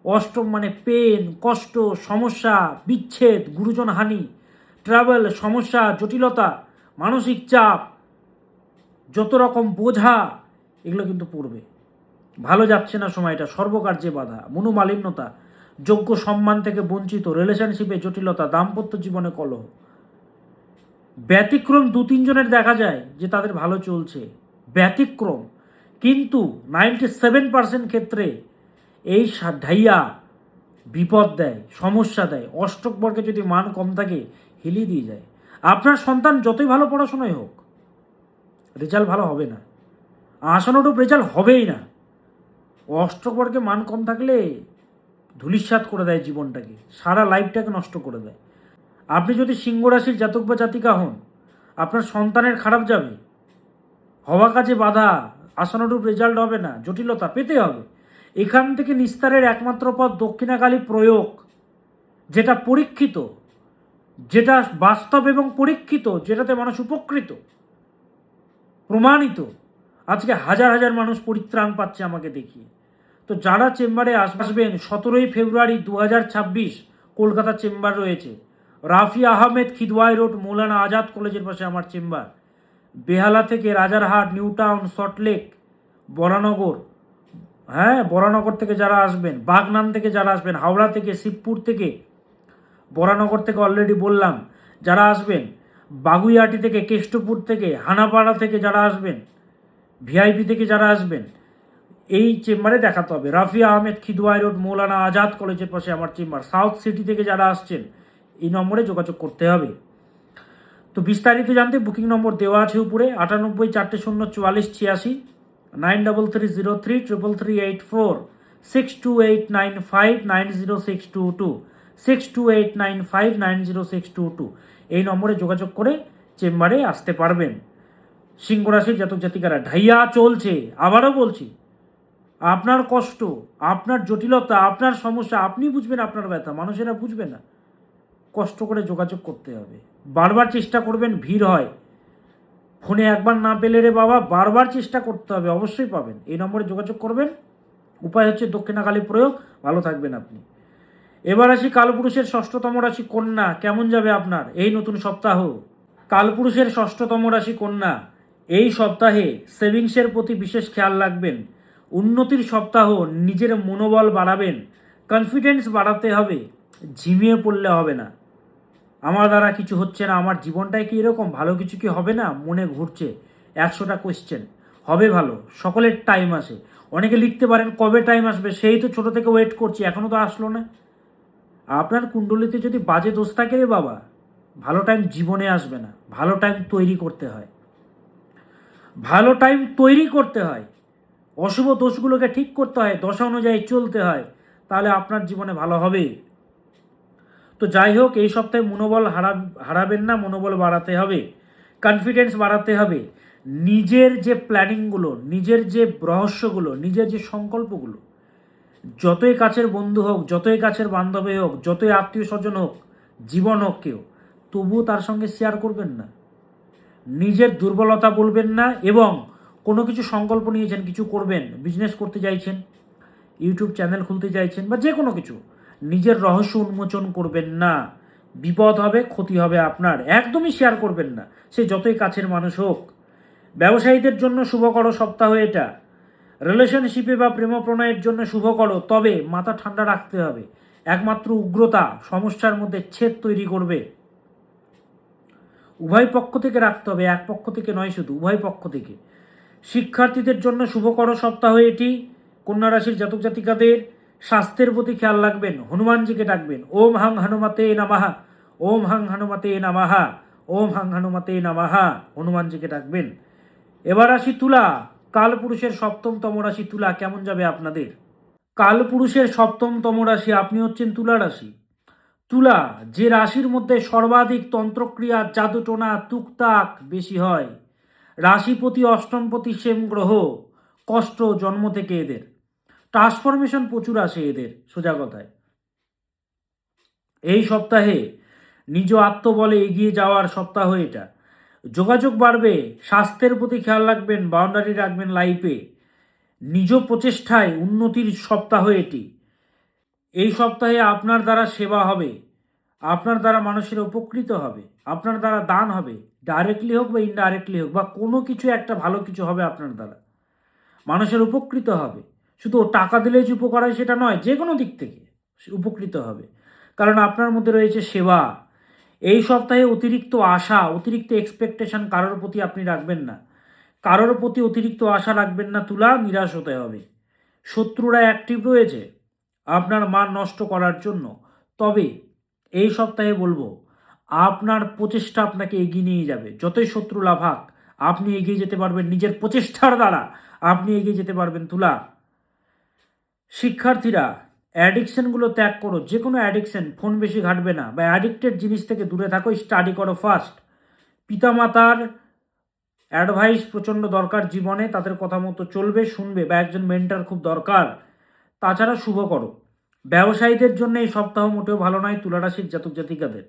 অষ্টম মানে পেন, কষ্ট, সমস্যা, বিচ্ছেদ, গুরুজন হানি, ট্রাভেল, সমস্যা, জটিলতা, মানসিক চাপ, যত রকম বোঝা, এগুলো কিন্তু পড়বে। ভালো যাচ্ছে না সময়টা, সর্বকার্যে বাধা, মনোমালিন্যতা, যোগ্য সম্মান থেকে বঞ্চিত, রিলেশনশিপে জটিলতা, দাম্পত্য জীবনে কলহ। ব্যতিক্রম 2-3 জনের দেখা যায় যে তাদের ভালো চলছে, ব্যতিক্রম। কিন্তু 97% ক্ষেত্রে এই ঢাইয়া বিপদ দেয়, সমস্যা দেয়। অষ্টক বর্গে যদি মান কম থাকে, হিলিয়ে দিয়ে যায়। আপনার সন্তান যতই ভালো পড়াশোনায় হোক, রেজাল্ট ভালো হবে না, আশানুরূপ রেজাল্ট হবেই না। অষ্টক বর্গে মান কম থাকলে ধূলিসাৎ করে দেয় জীবনটাকে, সারা লাইফটাকে নষ্ট করে দেয়। আপনি যদি সিংহ রাশির জাতক বা জাতিকা হন, আপনার সন্তানের খারাপ যাবে, হওয়া কাজে বাধা, আশানুরূপ রেজাল্ট হবে না, জটিলতা পেতে হবে। এখান থেকে নিস্তারের একমাত্র পথ দক্ষিণাকালী প্রয়োগ, যেটা পরীক্ষিত, যেটা বাস্তব এবং পরীক্ষিত, যেটাতে মানুষ উপকৃত, প্রমাণিত। আজকে হাজার হাজার মানুষ পরিত্রাণ পাচ্ছে আমাকে দেখিয়ে। তো যারা চেম্বারে আসবেন 17ই ফেব্রুয়ারি 2026 কলকাতা চেম্বার রয়েছে, রাফি আহমেদ খিদওয়াই রোড, মৌলানা আজাদ কলেজের পাশে আমার চেম্বার। বেহালা থেকে রাজারহাট, নিউ টাউন, সল্টলেক, বরানগর, বরানগর থেকে যারা আসবেন, বাগনান থেকে যারা আসবেন, হাওড়া থেকে, শিবপুর থেকে, বরানগর থেকে অলরেডি বললাম যারা আসবেন, বাগুইয়াটি থেকে, কেষ্টপুর থেকে, হানাপাড়া থেকে যারা আসবেন, ভিআইপি থেকে যারা আসবেন, এই চেম্বারে দেখাতে হবে। রাফি আহমেদ খিদওয়াই রোড, মৌলানা আজাদ কলেজের পাশে আমার চেম্বার। সাউথ সিটি থেকে যারা আসছেন এই নম্বরে যোগাযোগ করতে হবে। তো বিস্তারিত জানতে বুকিং নম্বর দেওয়া আছে উপরে, 98 400 44 86, 93033338 62895 90622 62895 90622 এই নম্বরে যোগাযোগ করে চেম্বারে আসতে পারবেন। সিংহ রাশির জাতক জাতিকারা, ঢাইয়া চলছে। আবারও বলছি, আপনার কষ্ট, আপনার জটিলতা, আপনার সমস্যা আপনি বুঝবেন, আপনার ব্যথা মানুষেরা বুঝবে না। কষ্ট করে যোগাযোগ করতে হবে, বারবার চেষ্টা করবেন, ভিড় হয়। ফোনে একবার না পেলে রে বাবা, বারবার চেষ্টা করতে হবে, অবশ্যই পাবেন। এই নম্বরে যোগাযোগ করবেন। উপায় হচ্ছে দক্ষিণাকালী প্রয়োগ। ভালো থাকবেন আপনি। এবার আসি কালপুরুষের ষষ্ঠতম রাশি কন্যা, কেমন যাবে আপনার এই নতুন সপ্তাহ। কালপুরুষের ষষ্ঠতম রাশি কন্যা, এই সপ্তাহে সেভিংসের প্রতি বিশেষ খেয়াল রাখবেন। উন্নতির সপ্তাহ, নিজের মনোবল বাড়াবেন, কনফিডেন্স বাড়াতে হবে। ঝিমিয়ে পড়লে হবে না, আমার দ্বারা কিছু হচ্ছে না, আমার জীবনটাই কি এরকম, ভালো কিছু কি হবে না, মনে ঘুরছে 100টা কোয়েশ্চেন। হবে ভালো, সকলের টাইম আসে। অনেকে লিখতে পারেন কবে টাইম আসবে, সেই তো ছোট থেকে ওয়েট করছি, এখনও তো আসলো না। আপনার কুণ্ডলিতে যদি বাজে দোষ থাকে রে বাবা, ভালো টাইম জীবনে আসবে না। ভালো টাইম তৈরি করতে হয়, ভালো টাইম তৈরি করতে হয়। অশুভ দোষগুলোকে ঠিক করতে হয়, দশা অনুযায়ী চলতে হয়, তাহলে আপনার জীবনে ভালো হবে। তো যাই হোক, এই সপ্তাহে মনোবল হারাবেন না, মনোবল বাড়াতে হবে, কনফিডেন্স বাড়াতে হবে। নিজের যে প্ল্যানিংগুলো, নিজের যে রহস্যগুলো, নিজের যে সংকল্পগুলো, যতই কাছের বন্ধু হোক, যতই কাছের বান্ধবী হোক, যতই আত্মীয় স্বজন হোক, জীবন হোক কেউ, তবুও তার সঙ্গে শেয়ার করবেন না। নিজের দুর্বলতা বলবেন না। এবং কোনো কিছু সংকল্প নিয়েছেন, কিছু করবেন, বিজনেস করতে চাইছেন, ইউটিউব চ্যানেল খুলতে চাইছেন, বা যে কোনো কিছু, নিজের রহস্য উন্মোচন করবেন না। বিপদ হবে, ক্ষতি হবে আপনার। একদমই শেয়ার করবেন না, সে যতই কাছের মানুষ হোক। ব্যবসায়ীদের জন্য শুভকর সপ্তাহ এটা। রিলেশনশিপে বা প্রেম প্রণয়ের জন্য শুভকর, তবে মাথা ঠান্ডা রাখতে হবে। একমাত্র উগ্রতা সমস্যার মধ্যে ছেদ তৈরি করবে। উভয় পক্ষ থেকে রাখতে হবে, এক পক্ষ থেকে নয়, শুধু উভয় পক্ষ থেকে। শিক্ষার্থীদের জন্য শুভকর সপ্তাহ এটি। কন্যা রাশির জাতক জাতিকাদের স্বাস্থ্যের প্রতি খেয়াল রাখবেন, হনুমানজিকে ডাকবেন। ওম হাং হনুমতে নামাহা, ওম হাং হনুমতে নামাহা, ওম হাং হনুমতে নামাহা, হনুমানজিকে ডাকবেন। এবার আসি তুলা, কালপুরুষের সপ্তমতম রাশি তুলা, কেমন যাবে আপনাদের। কালপুরুষের সপ্তমতম রাশি, আপনি হচ্ছেন তুলা রাশি। তুলা যে রাশির মধ্যে সর্বাধিক তন্ত্রক্রিয়া, জাদুটোনা, তুকতাক বেশি হয়। রাশিপতি অষ্টমপতি সেম গ্রহ, কষ্ট জন্ম থেকে এদের, ট্রান্সফরমেশন প্রচুর আসে এদের, সোজা কথায়। এই সপ্তাহে নিজ আত্মবলে এগিয়ে যাওয়ার সপ্তাহ এটা। যোগাযোগ বাড়বে, স্বাস্থ্যের প্রতি খেয়াল রাখবেন, বাউন্ডারি রাখবেন লাইফে। নিজ প্রচেষ্টায় উন্নতির সপ্তাহ এটি। এই সপ্তাহে আপনার দ্বারা সেবা হবে, আপনার দ্বারা মানুষের উপকৃত হবে, আপনার দ্বারা দান হবে, ডাইরেক্টলি হোক বা ইনডাইরেক্টলি হোক, বা কোনো কিছু একটা ভালো কিছু হবে আপনার দ্বারা, মানুষের উপকৃত হবে। শুধু টাকা দিলে যে উপকার হয় সেটা নয়, যে কোনো দিক থেকে উপকৃত হবে, কারণ আপনার মধ্যে রয়েছে সেবা। এই সপ্তাহে অতিরিক্ত আশা, অতিরিক্ত এক্সপেকটেশন কারোর প্রতি আপনি রাখবেন না। কারোর প্রতি অতিরিক্ত আশা রাখবেন না তুলা, নিরাশ হতে হবে। শত্রুরা অ্যাক্টিভ রয়েছে আপনার মান নষ্ট করার জন্য। তবে এই সপ্তাহে বলবো, আপনার প্রচেষ্টা আপনাকে এগিয়ে নিয়ে যাবে। যতই শত্রু লাভাক, আপনি এগিয়ে যেতে পারবেন নিজের প্রচেষ্টার দ্বারা, আপনি এগিয়ে যেতে পারবেন তুলা। শিক্ষার্থীরা অ্যাডিকশানগুলো ত্যাগ করো, যে কোনো অ্যাডিকশান, ফোন বেশি ঘাটবে না বা অ্যাডিক্টেড জিনিস থেকে দূরে থাকো, স্টাডি করো ফার্স্ট। পিতামাতার অ্যাডভাইস প্রচণ্ড দরকার জীবনে, তাদের কথা মতো চলবে, শুনবে, বা একজন মেন্টর খুব দরকার। তাছাড়া শুভ করো। ব্যবসায়ীদের জন্য এই সপ্তাহ মোটেও ভালো নয় তুলা রাশির জাতক জাতিকাদের।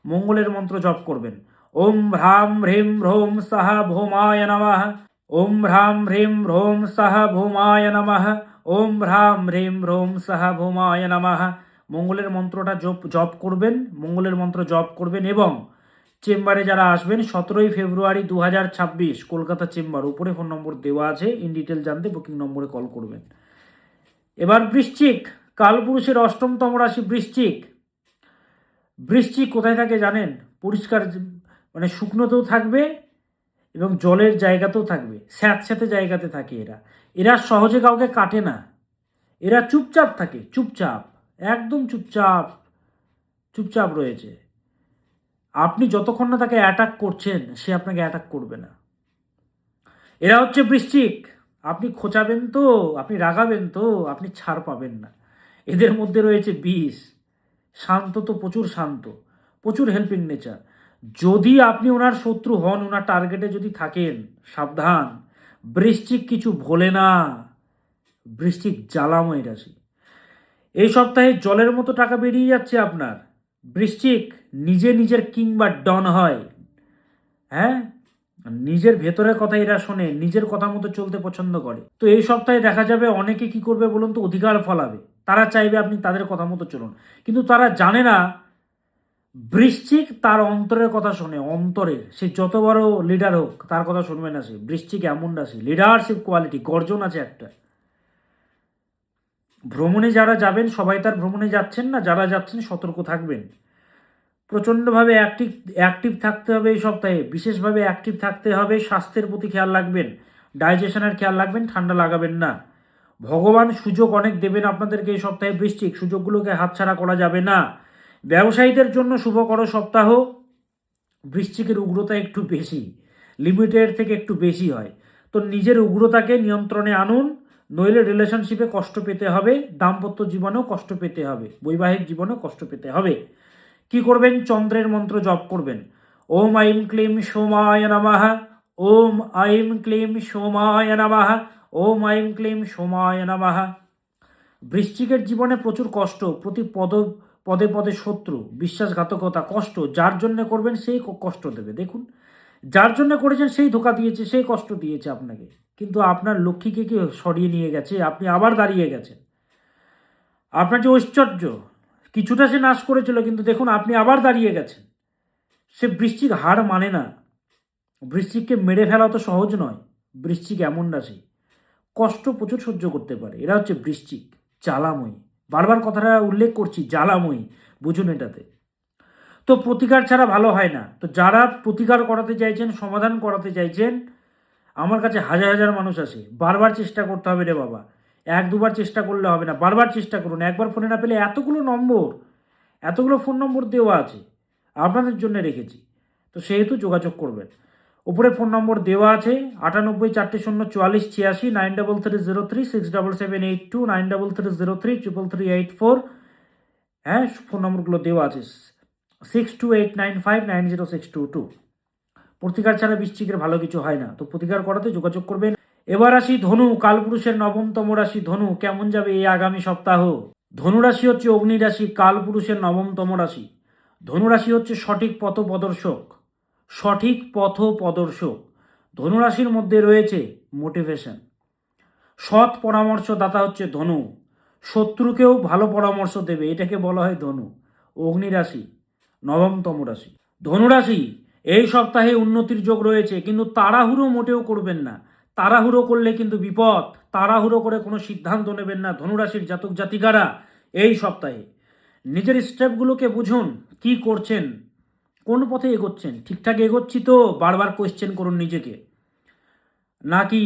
মঙ্গলের মন্ত্র জপ করবেন। ওম হ্রাম হ্রিম হ্রোম সাহা ভৌমায় নমঃ। ওম হ্রাম হ্রিম হ্রোম সাহা ভৌমায় নমঃ। ওম হ্রাম হ্রিম হ্রোম সাহা ভৌমায় নমঃ। মঙ্গলের মন্ত্রটা জপ করবেন, মঙ্গলের মন্ত্র জপ করবেন। এবং চেম্বারে যারা আসবেন 17 ফেব্রুয়ারি 2026 কলকাতা চেম্বার, উপরে ফোন নম্বর দেওয়া আছে, ইন ডিটেল জানতে বুকিং নম্বরে কল করবেন। এবার বৃশ্চিক, কালপুরুষের অষ্টমতম রাশি বৃশ্চিক। বৃশ্চিক কোথায় থাকে জানেন? পরিষ্কার, মানে শুকনোতেও থাকবে এবং জলের জায়গাতেও থাকবে, স্যাঁতস্যাঁতে জায়গাতে থাকে এরা। এরা সহজে কাউকে কাটে না, এরা চুপচাপ থাকে, চুপচাপ, একদম চুপচাপ চুপচাপ রয়েছে। আপনি যতক্ষণ না তাকে অ্যাটাক করছেন সে আপনাকে অ্যাটাক করবে না। এরা হচ্ছে বৃশ্চিক। আপনি খোঁচাবেন তো, আপনি রাগাবেন তো, আপনি ছাড় পাবেন না। এদের মধ্যে রয়েছে বিষ। শান্ত তো প্রচুর শান্ত, প্রচুর হেল্পিং নেচার। যদি আপনি ওনার শত্রু হন, ওনার টার্গেটে যদি থাকেন, সাবধান। বৃশ্চিক কিছু ভোলে না, বৃশ্চিক জ্বালাময় রাশি। এই সপ্তাহে জলের মতো টাকা বেরিয়ে যাচ্ছে আপনার। বৃশ্চিক নিজের কিং বা ডন হয়, হ্যাঁ, নিজের ভেতরের কথা এরা শোনে, নিজের কথা মতো চলতে পছন্দ করে। তো এই সপ্তাহে দেখা যাবে অনেকে কি করবে বলুন তো, অধিকার ফলাবে। তারা চাইবে আপনি তাদের কথা মতো চলুন, কিন্তু তারা জানে না বৃশ্চিক তার অন্তরের কথা শোনে, অন্তরের। সে যত বড় লিডার হোক তার কথা শুনবে না সে। বৃশ্চিক এমন রাশি, লিডারশিপ কোয়ালিটি, গর্জন আছে একটা। ভ্রমণে যারা যাবেন, সবাই তার ভ্রমণে যাচ্ছেন না, যারা যাচ্ছেন সতর্ক থাকবেন। প্রচণ্ডভাবে অ্যাক্টিভ থাকতে হবে এই সপ্তাহে, বিশেষভাবে অ্যাক্টিভ থাকতে হবে। স্বাস্থ্যের প্রতি খেয়াল রাখবেন, ডাইজেশনের খেয়াল রাখবেন, ঠান্ডা লাগাবেন না। ভগবান সুযোগ অনেক দেবেন আপনাদেরকে এই সপ্তাহে বৃশ্চিক, সুযোগগুলোকে হাতছাড়া করা যাবে না। ব্যবসায়ীদের জন্য শুভকর সপ্তাহ। বৃশ্চিকের উগ্রতা একটু বেশি, লিমিটের থেকে একটু বেশি হয়। তো নিজের উগ্রতাকে নিয়ন্ত্রণে আনুন, নইলে রিলেশনশিপে কষ্ট পেতে হবে, দাম্পত্য জীবনেও কষ্ট পেতে হবে, বৈবাহিক জীবনেও কষ্ট পেতে হবে। কি করবেন? চন্দ্রের মন্ত্র জপ করবেন। ওম আইম ক্লিম সোমায় নমঃ। ওম আইম ক্লিম সোমায় নমঃ। ওম আইম ক্লিম সোমায় নমঃ। বৃশ্চিকের জীবনে প্রচুর কষ্ট, প্রতি পদে পদে শত্রু, বিশ্বাসঘাতকতা, কষ্ট। যার জন্য করবেন সেই কষ্ট দেবে। দেখুন, যার জন্য করেছেন সেই ধোকা দিয়েছে, সেই কষ্ট দিয়েছে আপনাকে, কিন্তু আপনার লক্ষ্মীকে কি সরিয়ে নিয়ে গেছে, আপনি আবার দাঁড়িয়ে গেছেন। আপনার যে ঐশ্বর্য, কিছুটা সে নাশ করেছিল, কিন্তু দেখুন আপনি আবার দাঁড়িয়ে গেছেন। সে বৃশ্চিক হার মানে না। বৃশ্চিককে মেরে ফেলা তো সহজ নয়। বৃশ্চিক এমন রাশি, কষ্ট প্রচুর সহ্য করতে পারে। এরা হচ্ছে বৃশ্চিক, জ্বালাময়ী। বারবার কথাটা উল্লেখ করছি, জ্বালাময়ী, বুঝুন এটাতে। তো প্রতিকার ছাড়া ভালো হয় না। তো যারা প্রতিকার করাতে চাইছেন, সমাধান করাতে চাইছেন, আমার কাছে হাজার হাজার মানুষ আসে। বারবার চেষ্টা করতে হবে রে বাবা, এক দুবার চেষ্টা করলে হবে না, বারবার চেষ্টা করুন। একবার ফোনে না পেলে এতগুলো ফোন নম্বর দেওয়া আছে, আপনাদের জন্য রেখেছি। তো সেহেতু যোগাযোগ করবেন। উপরে ফোন নম্বর দেওয়া আছে, 98 400 44 86, 9330367782, 9330333384। হ্যাঁ, ফোন নম্বরগুলো দেওয়া আছে। 6289590622। প্রতিকার ছাড়া বৃশ্চিকের ভালো কিছু হয় না, তো প্রতিকার করাতে যোগাযোগ করবেন। এবার আসি ধনু, কালপুরুষের নবমতম রাশি ধনু। কেমন যাবে এই আগামী সপ্তাহ? ধনু রাশি হচ্ছে অগ্নি রাশি, কালপুরুষের নবমতম রাশি। ধনু রাশি হচ্ছে সঠিক পথ প্রদর্শক, সঠিক পথ প্রদর্শক। ধনু রাশির মধ্যে রয়েছে মোটিভেশন। সৎ পরামর্শদাতা হচ্ছে ধনু, শত্রুকেও ভালো পরামর্শ দেবে, এটাকে বলা হয় ধনু। অগ্নি রাশি, নবমতম রাশি। ধনু রাশি, এই সপ্তাহে উন্নতির যোগ রয়েছে, কিন্তু তাড়াহুড়ো মোটেও করবেন না। তাড়াহুড়ো করলে কিন্তু বিপদ। তাড়াহুড়ো করে কোনো সিদ্ধান্ত নেবেন না ধনুরাশির জাতক জাতিকারা এই সপ্তাহে। নিজের স্টেপগুলোকে বুঝুন, কি করছেন, কোন পথে এগোচ্ছেন, ঠিকঠাক এগোচ্ছি তো? বারবার কোয়েশ্চেন করুন নিজেকে। নাকি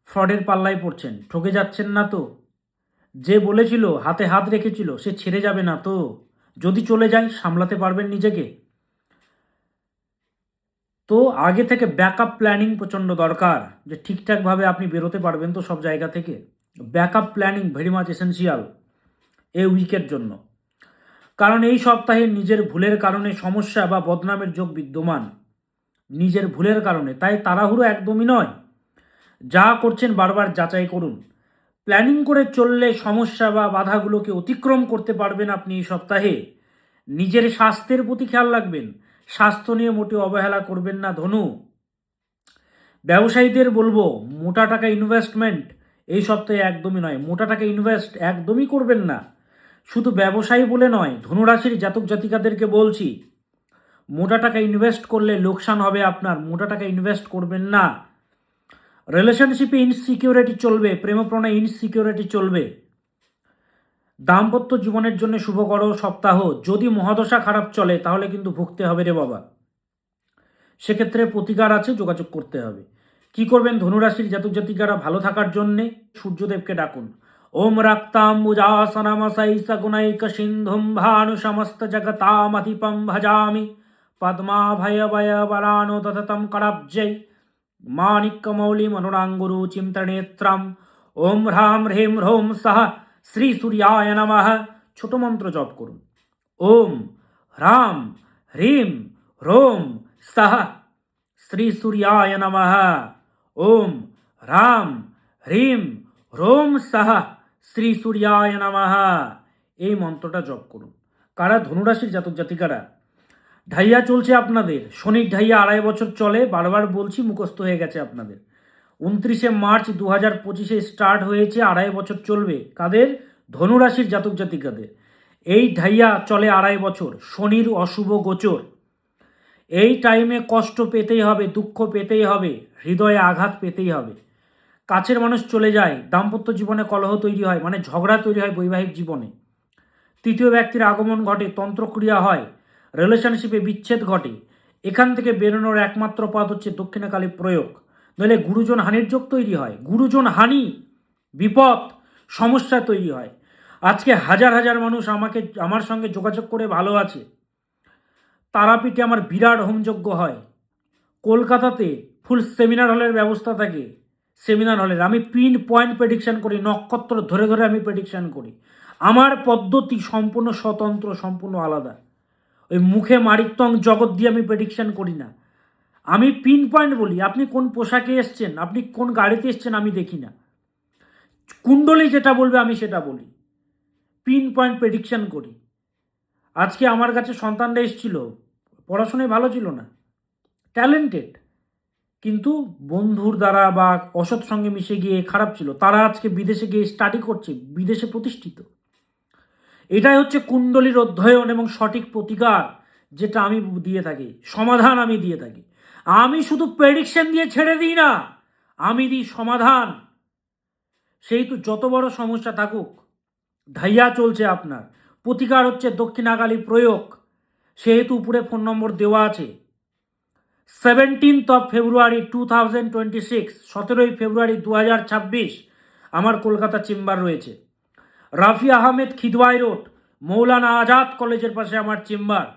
ফ্রডের পাল্লায় পড়ছেন, ঠকে যাচ্ছেন না তো? যে বলেছিল, হাতে হাত রেখেছিল, সে ছেড়ে যাবে না তো? যদি চলে যায় সামলাতে পারবেন নিজেকে? তো আগে থেকে ব্যাকআপ প্ল্যানিং প্রচণ্ড দরকার, যে ঠিকঠাকভাবে আপনি বেরোতে পারবেন তো সব জায়গা থেকে। Backup planning very much essential. এই উইকের জন্য। কারণ এই সপ্তাহে নিজের ভুলের কারণে সমস্যা বা বদনামের যোগ বিদ্যমান, নিজের ভুলের কারণে। তাই তাড়াহুড়ো একদমই নয়, যা করছেন বারবার যাচাই করুন। প্ল্যানিং করে চললে সমস্যা বা বাধাগুলোকে অতিক্রম করতে পারবেন আপনি এই সপ্তাহে। নিজের স্বাস্থ্যের প্রতি খেয়াল রাখবেন, স্বাস্থ্য নিয়ে মোটেও অবহেলা করবেন না ধনু। ব্যবসায়ীদের বলবো, মোটা টাকা ইনভেস্টমেন্ট এই সপ্তাহে একদমই নয়, মোটা টাকা ইনভেস্ট একদমই করবেন না। শুধু ব্যবসায়ী বলে নয়, ধনুরাশির জাতক জাতিকাদেরকে বলছি, মোটা টাকা ইনভেস্ট করলে লোকসান হবে আপনার, মোটা টাকা ইনভেস্ট করবেন না। রিলেশনশিপে ইনসিকিউরিটি চলবে, প্রেমপ্রণয় ইনসিকিউরিটি চলবে। দাম্পত্য জীবনের জন্য শুভকর সপ্তাহ। যদি মহাদশা খারাপ চলে তাহলে কিন্তু ভুগতে হবে রে বাবা, সেক্ষেত্রে প্রতিকার আছে, যোগাযোগ করতে হবে। কি করবেন ধনুরাশির জাতক জাতিকারা ভালো থাকার জন্যে? সূর্যদেবকে ডাকুন। ওম রাক্তাম্বুজাসনমসৈ সগুণৈক সিন্ধুম ভানু সমস্ত জগতামধিপম ভজামি পদ্মাভয়ভয়বরানো দততম করাব্জৈ মাণিক্যমৌলিমনুরাঙ্গুরু চিন্তানেত্রম। ওম হ্রাম হ্রিম হ্রোম সহ শ্রী সূর্যায় নমঃ। ছোট মন্ত্র জপ করুন। ওম হ্রাম হ্রিম হ্রোম সহ শ্রী সূর্যায় নমঃ। ওম হ্রাম হ্রিম হ্রোম সহ শ্রী সূর্যায় নমঃ। এই মন্ত্রটা জপ করুন। কারা ধনুরাশির জাতক জাতিকারা, ঢাইয়া চলছে আপনাদের, শনির ঢাইয়া 2.5 বছর চলে, বারবার বলছি, মুখস্থ হয়ে গেছে আপনাদের। 29শে মার্চ 2025 স্টার্ট হয়েছে, 2.5 বছর চলবে। কাদের? ধনুরাশির জাতক জাতিকাদের। এই ঢাইয়া চলে 2.5 বছর, শনির অশুভ গোচর। এই টাইমে কষ্ট পেতেই হবে, দুঃখ পেতেই হবে, হৃদয়ে আঘাত পেতেই হবে। কাছের মানুষ চলে যায়, দাম্পত্য জীবনে কলহ তৈরি হয়, মানে ঝগড়া তৈরি হয় বৈবাহিক জীবনে। তৃতীয় ব্যক্তির আগমন ঘটে, তন্ত্রক্রিয়া হয়, রিলেশনশিপে বিচ্ছেদ ঘটে। এখান থেকে বেরোনোর একমাত্র পথ হচ্ছে দক্ষিণাকালী প্রয়োগ, নইলে গুরুজন হানির যোগ তৈরি হয়। গুরুজন হানি, বিপদ, সমস্যা তৈরি হয়। আজকে হাজার হাজার মানুষ আমার সঙ্গে যোগাযোগ করে ভালো আছে। তারাপীঠে আমার বিরাট হোমযজ্ঞ হয়। কলকাতাতে ফুল সেমিনার হলের ব্যবস্থা থাকে। সেমিনার হলের আমি পিন পয়েন্ট প্রেডিকশান করি, নক্ষত্র ধরে ধরে আমি প্রেডিকশান করি। আমার পদ্ধতি সম্পূর্ণ স্বতন্ত্র, সম্পূর্ণ আলাদা। ওই মুখে মারিত্তং জগৎ দিয়ে আমি প্রেডিকশান করি না। আমি পিন পয়েন্ট বলি। আপনি কোন পোশাকে এসছেন, আপনি কোন গাড়িতে এসছেন আমি দেখি না। কুণ্ডলী যেটা বলবে আমি সেটা বলি, পিন পয়েন্ট প্রেডিকশান করি। আজকে আমার কাছে সন্তানরা এসেছিল, পড়াশোনায় ভালো ছিল না, ট্যালেন্টেড, কিন্তু বন্ধুর দ্বারা বা অসৎ সঙ্গে মিশে গিয়ে খারাপ ছিল। তারা আজকে বিদেশে গিয়ে স্টাডি করছে, বিদেশে প্রতিষ্ঠিত। এটাই হচ্ছে কুণ্ডলীর অধ্যয়ন এবং সঠিক প্রতিকার, যেটা আমি দিয়ে থাকি, সমাধান আমি দিয়ে থাকি। আমি শুধু প্রেডিকশন দিয়ে ছেড়ে দিই না, আমি দিই সমাধান। সেই তো যত বড় সমস্যা থাকুক, ঢাইয়া চলছে আপনার, প্রতিকার হচ্ছে দক্ষিণাকালী প্রয়োগ। সেহেতু উপরে ফোন নম্বর দেওয়া আছে। 17 ফেব্রুয়ারি 2026, 17 ফেব্রুয়ারি 2026 আমার কলকাতা চেম্বার রয়েছে। রাফি আহমেদ খিদওয়াই রোড, মৌলানা আজাদ কলেজের পাশে আমার চেম্বার।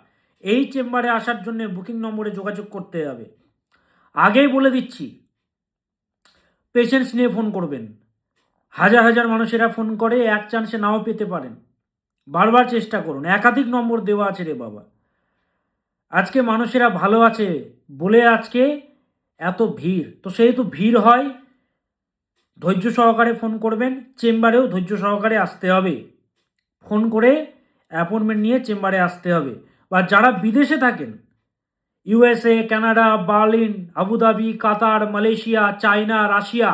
এই চেম্বারে আসার জন্য বুকিং নম্বরে যোগাযোগ করতে হবে। আগেই বলে দিচ্ছি, পেশেন্স নিয়ে ফোন করবেন। হাজার হাজার মানুষেরা ফোন করে, এক চান্সে নাও পেতে পারেন। বারবার চেষ্টা করুন, একাধিক নম্বর দেওয়া আছে রে বাবা। আজকে মানুষেরা ভালো আছে বলে আজকে এত ভিড়, তো সেহেতু ভিড় হয়, ধৈর্য সহকারে ফোন করবেন। চেম্বারেও ধৈর্য সহকারে আসতে হবে, ফোন করে অ্যাপয়েন্টমেন্ট নিয়ে চেম্বারে আসতে হবে। বা যারা বিদেশে থাকেন, ইউএসএ, কানাডা, বার্লিন, আবুধাবি, কাতার, মালয়েশিয়া, চায়না, রাশিয়া,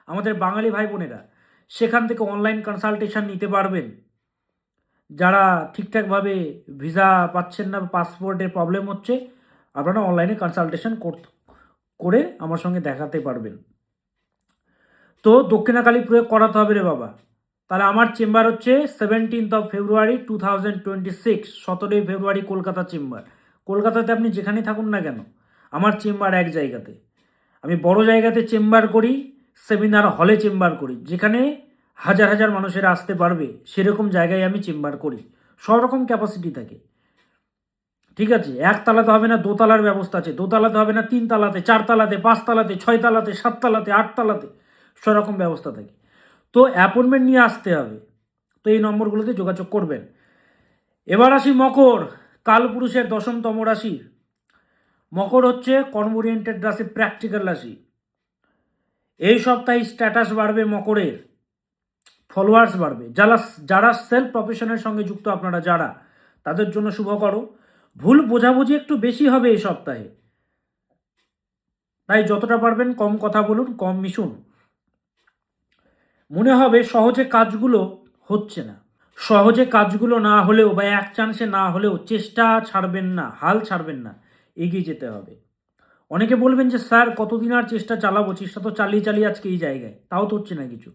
আমাদের বাঙালি ভাই বোনেরা সেখান থেকে অনলাইন কনসালটেশন নিতে পারবেন। যারা ঠিকঠাকভাবে ভিসা পাচ্ছেন না, পাসপোর্টের প্রবলেম হচ্ছে, আপনারা অনলাইনে কনসালটেশন করে আমার সঙ্গে দেখাতে পারবেন। তো দক্ষিণাকালী প্রয়োগ করাতে হবে রে বাবা। তাহলে আমার চেম্বার হচ্ছে 17 ফেব্রুয়ারি 2026, 17 ফেব্রুয়ারি কলকাতা চেম্বার। কলকাতাতে আপনি যেখানেই থাকুন না কেন, আমার চেম্বার এক জায়গাতে। আমি বড় জায়গাতে চেম্বার করি, সেমিনার হলে চেম্বার করি, যেখানে হাজার হাজার মানুষেরা আসতে পারবে, সেরকম জায়গায় আমি চেম্বার করি। সব রকম ক্যাপাসিটি থাকে, ঠিক আছে। একতলাতে হবে না, দোতলার ব্যবস্থা আছে। দোতলাতে হবে না, 3 তলাতে, 4 তলাতে, 5 তলাতে, 6 তলাতে, 7 তলাতে, 8 তলাতে, সব রকম ব্যবস্থা থাকে। তো অ্যাপয়েন্টমেন্ট নিয়ে আসতে হবে। তো এই নম্বরগুলোতে যোগাযোগ করবেন। এবার আসি মকর, কালপুরুষের 10তম রাশি। মকর হচ্ছে কর্ম ওরিয়েন্টেড রাশি, প্র্যাকটিক্যাল রাশি। এই সপ্তাহে স্ট্যাটাস বাড়বে মকরের, ফলোয়ার্স বাড়বে। যারা যারা সেলফ প্রফেশনের সঙ্গে যুক্ত আপনারা যারা, তাদের জন্য শুভ করো। ভুল বোঝাবুঝি একটু বেশি হবে এই সপ্তাহে, তাই যতটা পারবেন কম কথা বলুন, কম মিশুন। মনে হবে সহজে কাজগুলো হচ্ছে না, সহজে কাজগুলো না হলেও বা এক চান্সে না হলেও চেষ্টা ছাড়বেন না, হাল ছাড়বেন না, এগিয়ে যেতে হবে। অনেকে বলবেন যে স্যার কতদিন আর চেষ্টা চালাবো, চেষ্টা তো চালিয়ে চালিয়ে আজকে এই জায়গায়, তাও তো হচ্ছে না কিছু।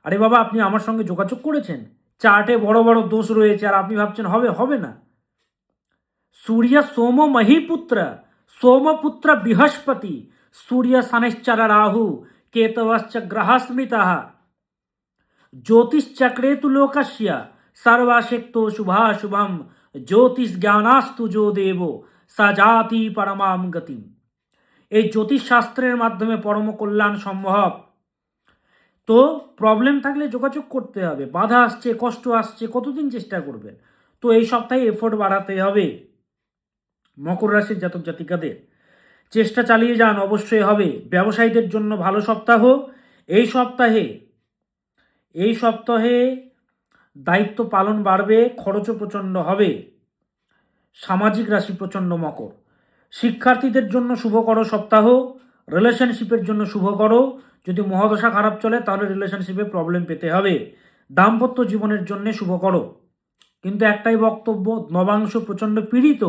আরে বাবা, আপনি আমার সঙ্গে যোগাযোগ করেছেন, চার্টে বড় বড় দোষ রয়েছে আর আপনি ভাবছেন হবে, হবে না। सूर्य सोम महीपुत्र, सोमपुत्र बृहस्पति, सूर्य शनिश्चर राहु, केतवश्च ग्रह स्मृतः, ज्योतिश्चक्रे तु लोकस्य सर्वाशक्तो शुभाशुभम, ज्योतिष ज्ञानास्तु जो देवो सा जाति परमाम गति। এই জ্যোতিষ শাস্ত্রের মাধ্যমে পরম কল্যাণ সম্ভব। তো প্রবলেম থাকলে যোগাযোগ করতে হবে, বাধা আসছে, কষ্ট আসছে, কতদিন চেষ্টা করবেন? তো এই সপ্তাহে এফোর্ট বাড়াতে হবে। মকর রাশির জাতক জাতিকাদের চেষ্টা চালিয়ে যান, অবশ্যই হবে। ব্যবসায়ীদের জন্য ভালো সপ্তাহ। এই সপ্তাহে এই সপ্তাহে দায়িত্ব পালন বাড়বে, খরচও প্রচণ্ড হবে। সামাজিক রাশি প্রচণ্ড মকর। শিক্ষার্থীদের জন্য শুভকর সপ্তাহ। রিলেশনশিপের জন্য শুভকর। যদি মহাদশা খারাপ চলে তাহলে রিলেশনশিপে প্রবলেম পেতে হবে। দাম্পত্য জীবনের জন্য শুভকর। কিন্তু একটাই বক্তব্য, নবাংশ প্রচণ্ড পীড়িত,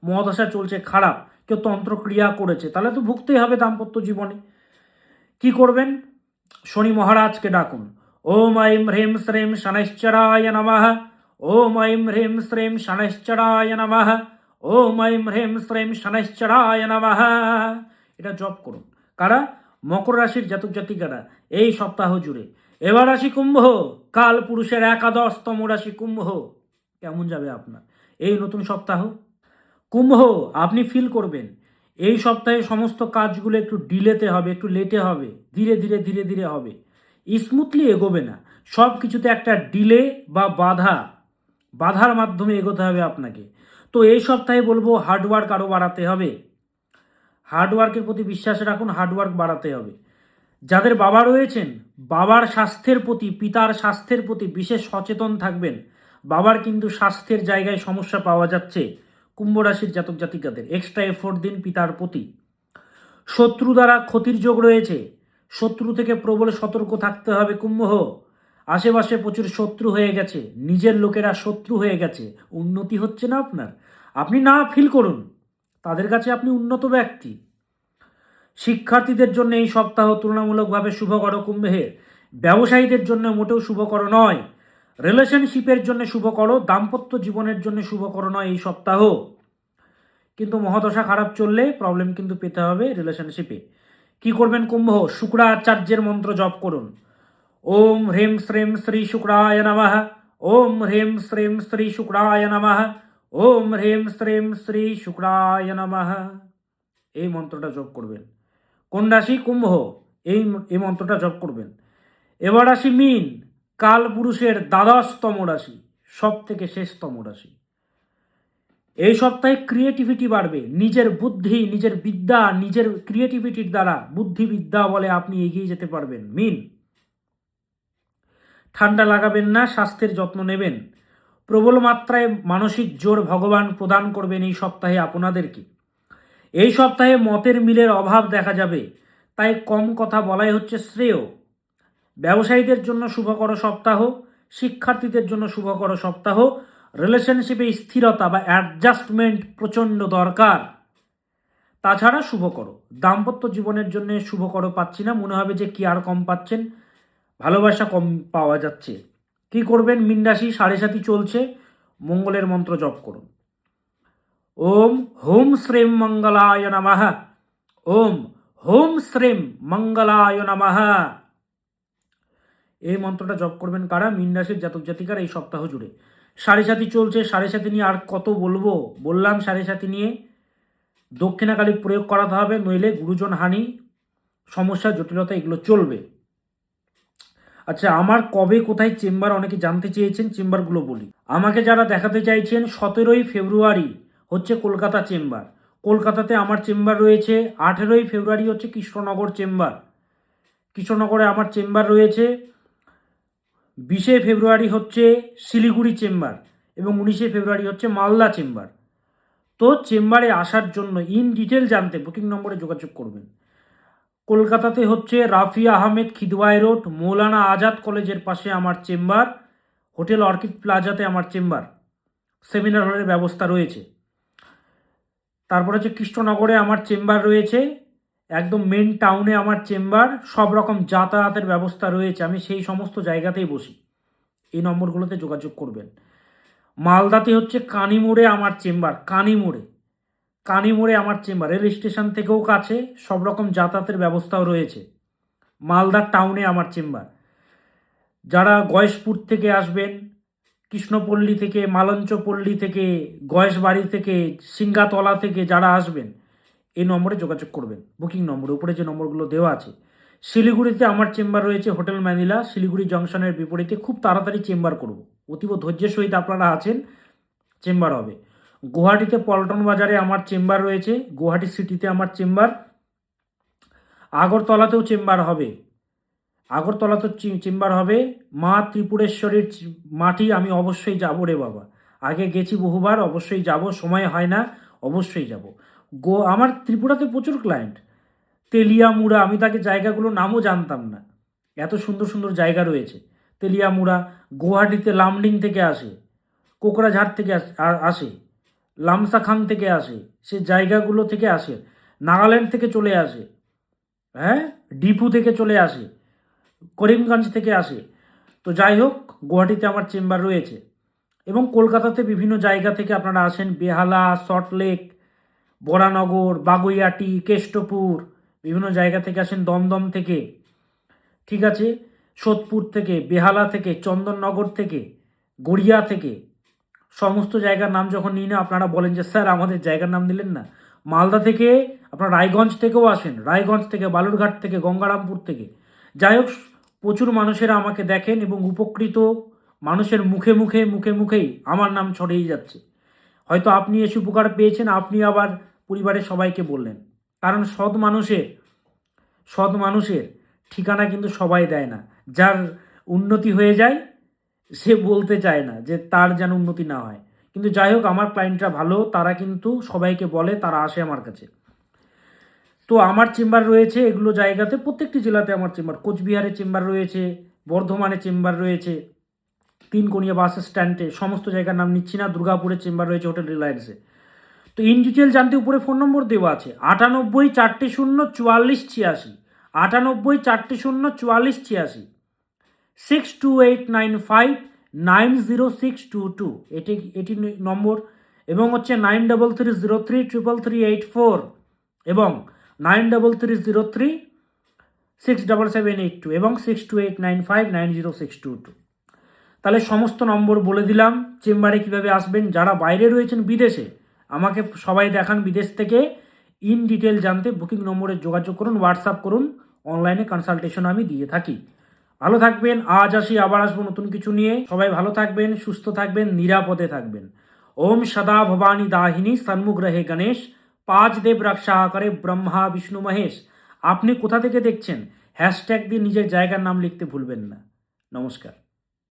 মহাদশা চলছে খারাপ, কেউ তন্ত্রক্রিয়া করেছে, তাহলে তো ভুগতেই হবে দাম্পত্য জীবনে। কি করবেন? শনি মহারাজকে ডাকুন। ওম ঐম হ্রেম শ্রেম শনৈশ্চরায় নমঃ, ওম ঐম হ্রেম শ্রেম শনৈশ্চরায় নমঃ, ওম ঐম হ্রেম শ্রেম শনৈশ্চরায় নমঃ। এটা জপ করুন। কারা? মকর রাশির জাতক জাতিকারা এই সপ্তাহ জুড়ে। এবার রাশি কুম্ভ, কাল পুরুষের 11তম রাশি কুম্ভ। কেমন যাবে আপনার এই নতুন সপ্তাহ? কুম্ভ, আপনি ফিল করবেন এই সপ্তাহে সমস্ত কাজগুলো একটু ডিলেতে হবে, একটু লেটে হবে, ধীরে ধীরে ধীরে ধীরে হবে, স্মুথলি এগোবে না। সব কিছুতে একটা ডিলে বা বাধার মাধ্যমে এগোতে হবে আপনাকে। তো এই সপ্তাহে বলবো হার্ডওয়ার্ক আরও বাড়াতে হবে। হার্ডওয়ার্কের প্রতি বিশ্বাস রাখুন, হার্ডওয়ার্ক বাড়াতে হবে। যাদের বাবা রয়েছেন, বাবার স্বাস্থ্যের প্রতি, পিতার স্বাস্থ্যের প্রতি বিশেষ সচেতন থাকবেন। বাবার কিন্তু স্বাস্থ্যের জায়গায় সমস্যা পাওয়া যাচ্ছে। কুম্ভ রাশির জাতক জাতিকাদের এক্সট্রা এফোর্ট দিন পিতার প্রতি। শত্রু দ্বারা ক্ষতির যোগ রয়েছে, শত্রু থেকে প্রবল সতর্ক থাকতে হবে কুম্ভ। আশেপাশে প্রচুর শত্রু হয়ে গেছে, নিজের লোকেরা শত্রু হয়ে গেছে, উন্নতি হচ্ছে না আপনার। আপনি না ফিল করুন, তাদের কাছে আপনি উন্নত ব্যক্তি। শিক্ষার্থীদের জন্য এই সপ্তাহ তুলনামূলকভাবে শুভকর কুম্ভের। ব্যবসায়ীদের জন্য মোটেও শুভকর নয়। রিলেশনশিপের জন্য শুভকর, দাম্পত্য জীবনের জন্য শুভকর নয় এই সপ্তাহ। কিন্তু মহাদশা খারাপ চললে প্রবলেম কিন্তু পেতে হবে রিলেশনশিপে। কি করবেন কুম্ভ? শুক্রাচার্যের মন্ত্র জপ করুন। ওম হ্রেম শ্রেম শ্রী শুক্রায় নমঃ, ওম হ্রেম শ্রেম শ্রী শুক্রায় নমঃ, ওম হ্রেম শ্রেম শ্রী শুক্রায় নমঃ। এই মন্ত্রটা জপ করবেন। কোন রাশি? কুম্ভ। এই মন্ত্রটা জপ করবেন। এবার রাশি মীন, কাল পুরুষের 12তম রাশি, সব থেকে শেষতম রাশি। এই সপ্তাহে ক্রিয়েটিভিটি বাড়বে। নিজের বুদ্ধি, নিজের বিদ্যা, নিজের ক্রিয়েটিভিটির দ্বারা, বুদ্ধিবিদ্যা বলে আপনি এগিয়ে যেতে পারবেন। মীন, ঠান্ডা লাগাবেন না, স্বাস্থ্যের যত্ন নেবেন। প্রবল মাত্রায় মানসিক জোর ভগবান প্রদান করবেন এই সপ্তাহে আপনাদেরকে। এই সপ্তাহে মতের মিলের অভাব দেখা যাবে, তাই কম কথা বলাই হচ্ছে শ্রেয়। ব্যবসায়ীদের জন্য শুভকর সপ্তাহ, শিক্ষার্থীদের জন্য শুভকর সপ্তাহ। রিলেশনশিপে স্থিরতা বা অ্যাডজাস্টমেন্ট প্রচণ্ড দরকার। তাছাড়া শুভকর দাম্পত্য জীবনের জন্য শুভকর পাচ্ছি না, মনে হবে যে কি আর কম পাচ্ছেন, ভালোবাসা কম পাওয়া যাচ্ছে। কি করবেন? মীন রাশি, 7.5 চলছে, মঙ্গলের মন্ত্র জপ করুন। ওম হোম শ্রেম মঙ্গলায় নমঃ, ওম হোম শ্রেম মঙ্গলায় নমঃ। এই মন্ত্রটা জপ করবেন কারা? মীন রাশির জাতক জাতিকার এই সপ্তাহ জুড়ে। 7.5 চলছে, 7.5 নিয়ে আর কত বলবো, বললাম 7.5 নিয়ে দক্ষিণাকালী প্রয়োগ করাতে হবে, নইলে গুরুজন হানি, সমস্যা, জটিলতা এগুলো চলবে। আচ্ছা, আমার কবে কোথায় চেম্বার অনেকে জানতে চেয়েছেন, চেম্বারগুলো বলি। আমাকে যারা দেখাতে চাইছেন 17ই ফেব্রুয়ারি হচ্ছে কলকাতা চেম্বার, কলকাতাতে আমার চেম্বার রয়েছে। 18ই ফেব্রুয়ারি হচ্ছে কৃষ্ণনগর চেম্বার, কৃষ্ণনগরে আমার চেম্বার রয়েছে। 20শে ফেব্রুয়ারি হচ্ছে শিলিগুড়ি চেম্বার এবং 19শে ফেব্রুয়ারি হচ্ছে মালদা চেম্বার। তো চেম্বারে আসার জন্য ইন ডিটেল জানতে বুকিং নম্বরে যোগাযোগ করবেন। কলকাতাতে হচ্ছে রাফি আহমেদ খিদওয়াই রোড, মৌলানা আজাদ কলেজের পাশে আমার চেম্বার। হোটেল অর্কিড প্লাজাতে আমার চেম্বার, সেমিনার হলের ব্যবস্থা রয়েছে। তারপর হচ্ছে কৃষ্ণনগরে আমার চেম্বার রয়েছে, একদম মেন টাউনে আমার চেম্বার, সব রকম যাতায়াতের ব্যবস্থা রয়েছে। আমি সেই সমস্ত জায়গাতেই বসি। এই নম্বরগুলোতে যোগাযোগ করবেন। মালদাতে হচ্ছে কানিমোড়ে আমার চেম্বার, কানিমোড়ে আমার চেম্বার, রেল স্টেশন থেকেও কাছে, সব রকম যাতায়াতের ব্যবস্থাও রয়েছে। মালদার টাউনে আমার চেম্বার। যারা গয়েশপুর থেকে আসবেন, কৃষ্ণপল্লী থেকে, মালঞ্চপল্লী থেকে, গয়েশবাড়ি থেকে, সিঙ্গাতলা থেকে যারা আসবেন, এই নম্বরে যোগাযোগ করবেন, বুকিং নম্বরে, উপরে যে নম্বরগুলো দেওয়া আছে। শিলিগুড়িতে আমার চেম্বার রয়েছে হোটেল ম্যানিলা, শিলিগুড়ি জংশনের বিপরীতে। খুব তাড়াতাড়ি চেম্বার করব, অতীব ধৈর্যের সহিত আপনারা আছেন, চেম্বার হবে। গুয়াহাটিতে পল্টন বাজারে আমার চেম্বার রয়েছে, গুয়াহাটি সিটিতে আমার চেম্বার। আগরতলাতেও চেম্বার হবে, আগরতলাতেও চেম্বার হবে। মা ত্রিপুরেশ্বরীর মাটি আমি অবশ্যই যাবো রে বাবা, আগে গেছি বহুবার, অবশ্যই যাব, সময় হয় না, অবশ্যই যাব। আমার ত্রিপুরাতে প্রচুর ক্লায়েন্ট, তেলিয়ামুড়া, আমি তাকে জায়গাগুলোর নামও জানতাম না, এত সুন্দর সুন্দর জায়গা রয়েছে। তেলিয়ামুড়া, গুয়াহাটিতে লামডিং থেকে আসে, কোকরাঝাড় থেকে আসে, লামসাখাং থেকে আসে, সে জায়গাগুলো থেকে আসে, নাগাল্যান্ড থেকে চলে আসে, হ্যাঁ, ডিপু থেকে চলে আসে, করিমগঞ্জ থেকে আসে। তো যাই হোক, গুয়াহাটিতে আমার চেম্বার রয়েছে এবং কলকাতাতে বিভিন্ন জায়গা থেকে আপনারা আসেন, বেহালা, সল্টলেক, বরানগর, বাগুইয়াটি, কেষ্টপুর, বিভিন্ন জায়গা থেকে আসেন, দমদম থেকে, ঠিক আছে, সোদপুর থেকে, বেহালা থেকে, চন্দননগর থেকে, গড়িয়া থেকে, সমস্ত জায়গার নাম যখন নিই না, আপনারা বলেন যে স্যার আমাদের জায়গার নাম দিলেন না। মালদা থেকে আপনারা রায়গঞ্জ থেকেও আসেন, রায়গঞ্জ থেকে, বালুরঘাট থেকে, গঙ্গারামপুর থেকে। যাই হোক, প্রচুর মানুষেরা আমাকে দেখেন এবং উপকৃত মানুষের মুখেই আমার নাম ছড়িয়ে যাচ্ছে। হয়তো আপনি এসে উপকার পেয়েছেন, আপনি আবার পরিবারের সবাইকে বললেন। কারণ সৎ মানুষের ঠিকানা কিন্তু সবাই দেয় না। যার উন্নতি হয়ে যায় সে বলতে চায় না যে তার যেন উন্নতি না হয়। কিন্তু যাই হোক, আমার ক্লায়েন্টরা ভালো, তারা কিন্তু সবাইকে বলে, তারা আসে আমার কাছে। তো আমার চেম্বার রয়েছে এগুলো জায়গাতে, প্রত্যেকটি জেলাতে আমার চেম্বার। কোচবিহারে চেম্বার রয়েছে, বর্ধমানে চেম্বার রয়েছে, তিনকোনিয়া বাস স্ট্যান্ডে, সমস্ত জায়গার নাম নিচ্ছি না। দুর্গাপুরে চেম্বার রয়েছে হোটেল রিলায়েন্সে। তো ইন ডিটেল জানতে উপরে ফোন নম্বর দেওয়া আছে, 98404486, 98404486, 6289590622, এটি নম্বর। এবং হচ্ছে 9330333384 এবং 9330367782 এবং 6289590622। তাহলে সমস্ত নম্বর বলে দিলাম। চেম্বারে কিভাবে আসবেন, যারা বাইরে রয়েছেন বিদেশে, আমাকে সবাই দেখান বিদেশ থেকে, ইন ডিটেল জানতে বুকিং নম্বরে যোগাযোগ করুন, হোয়াটসঅ্যাপ করুন, অনলাইনে কনসালটেশন আমি দিয়ে থাকি। ভালো থাকবেন, আজ আসি, আবার আসবো নতুন কিছু নিয়ে। সবাই ভালো থাকবেন, সুস্থ থাকবেন, নিরাপদে থাকবেন। ওম সদা ভবানী দাহিনী সন্মুখ রহে গণেশ, পাঁচ দেব রক্ষা করে ব্রহ্মা বিষ্ণু মহেশ। আপনি কোথা থেকে দেখছেন, হ্যাশট্যাগ দিয়ে নিজের জায়গার নাম লিখতে ভুলবেন না। নমস্কার।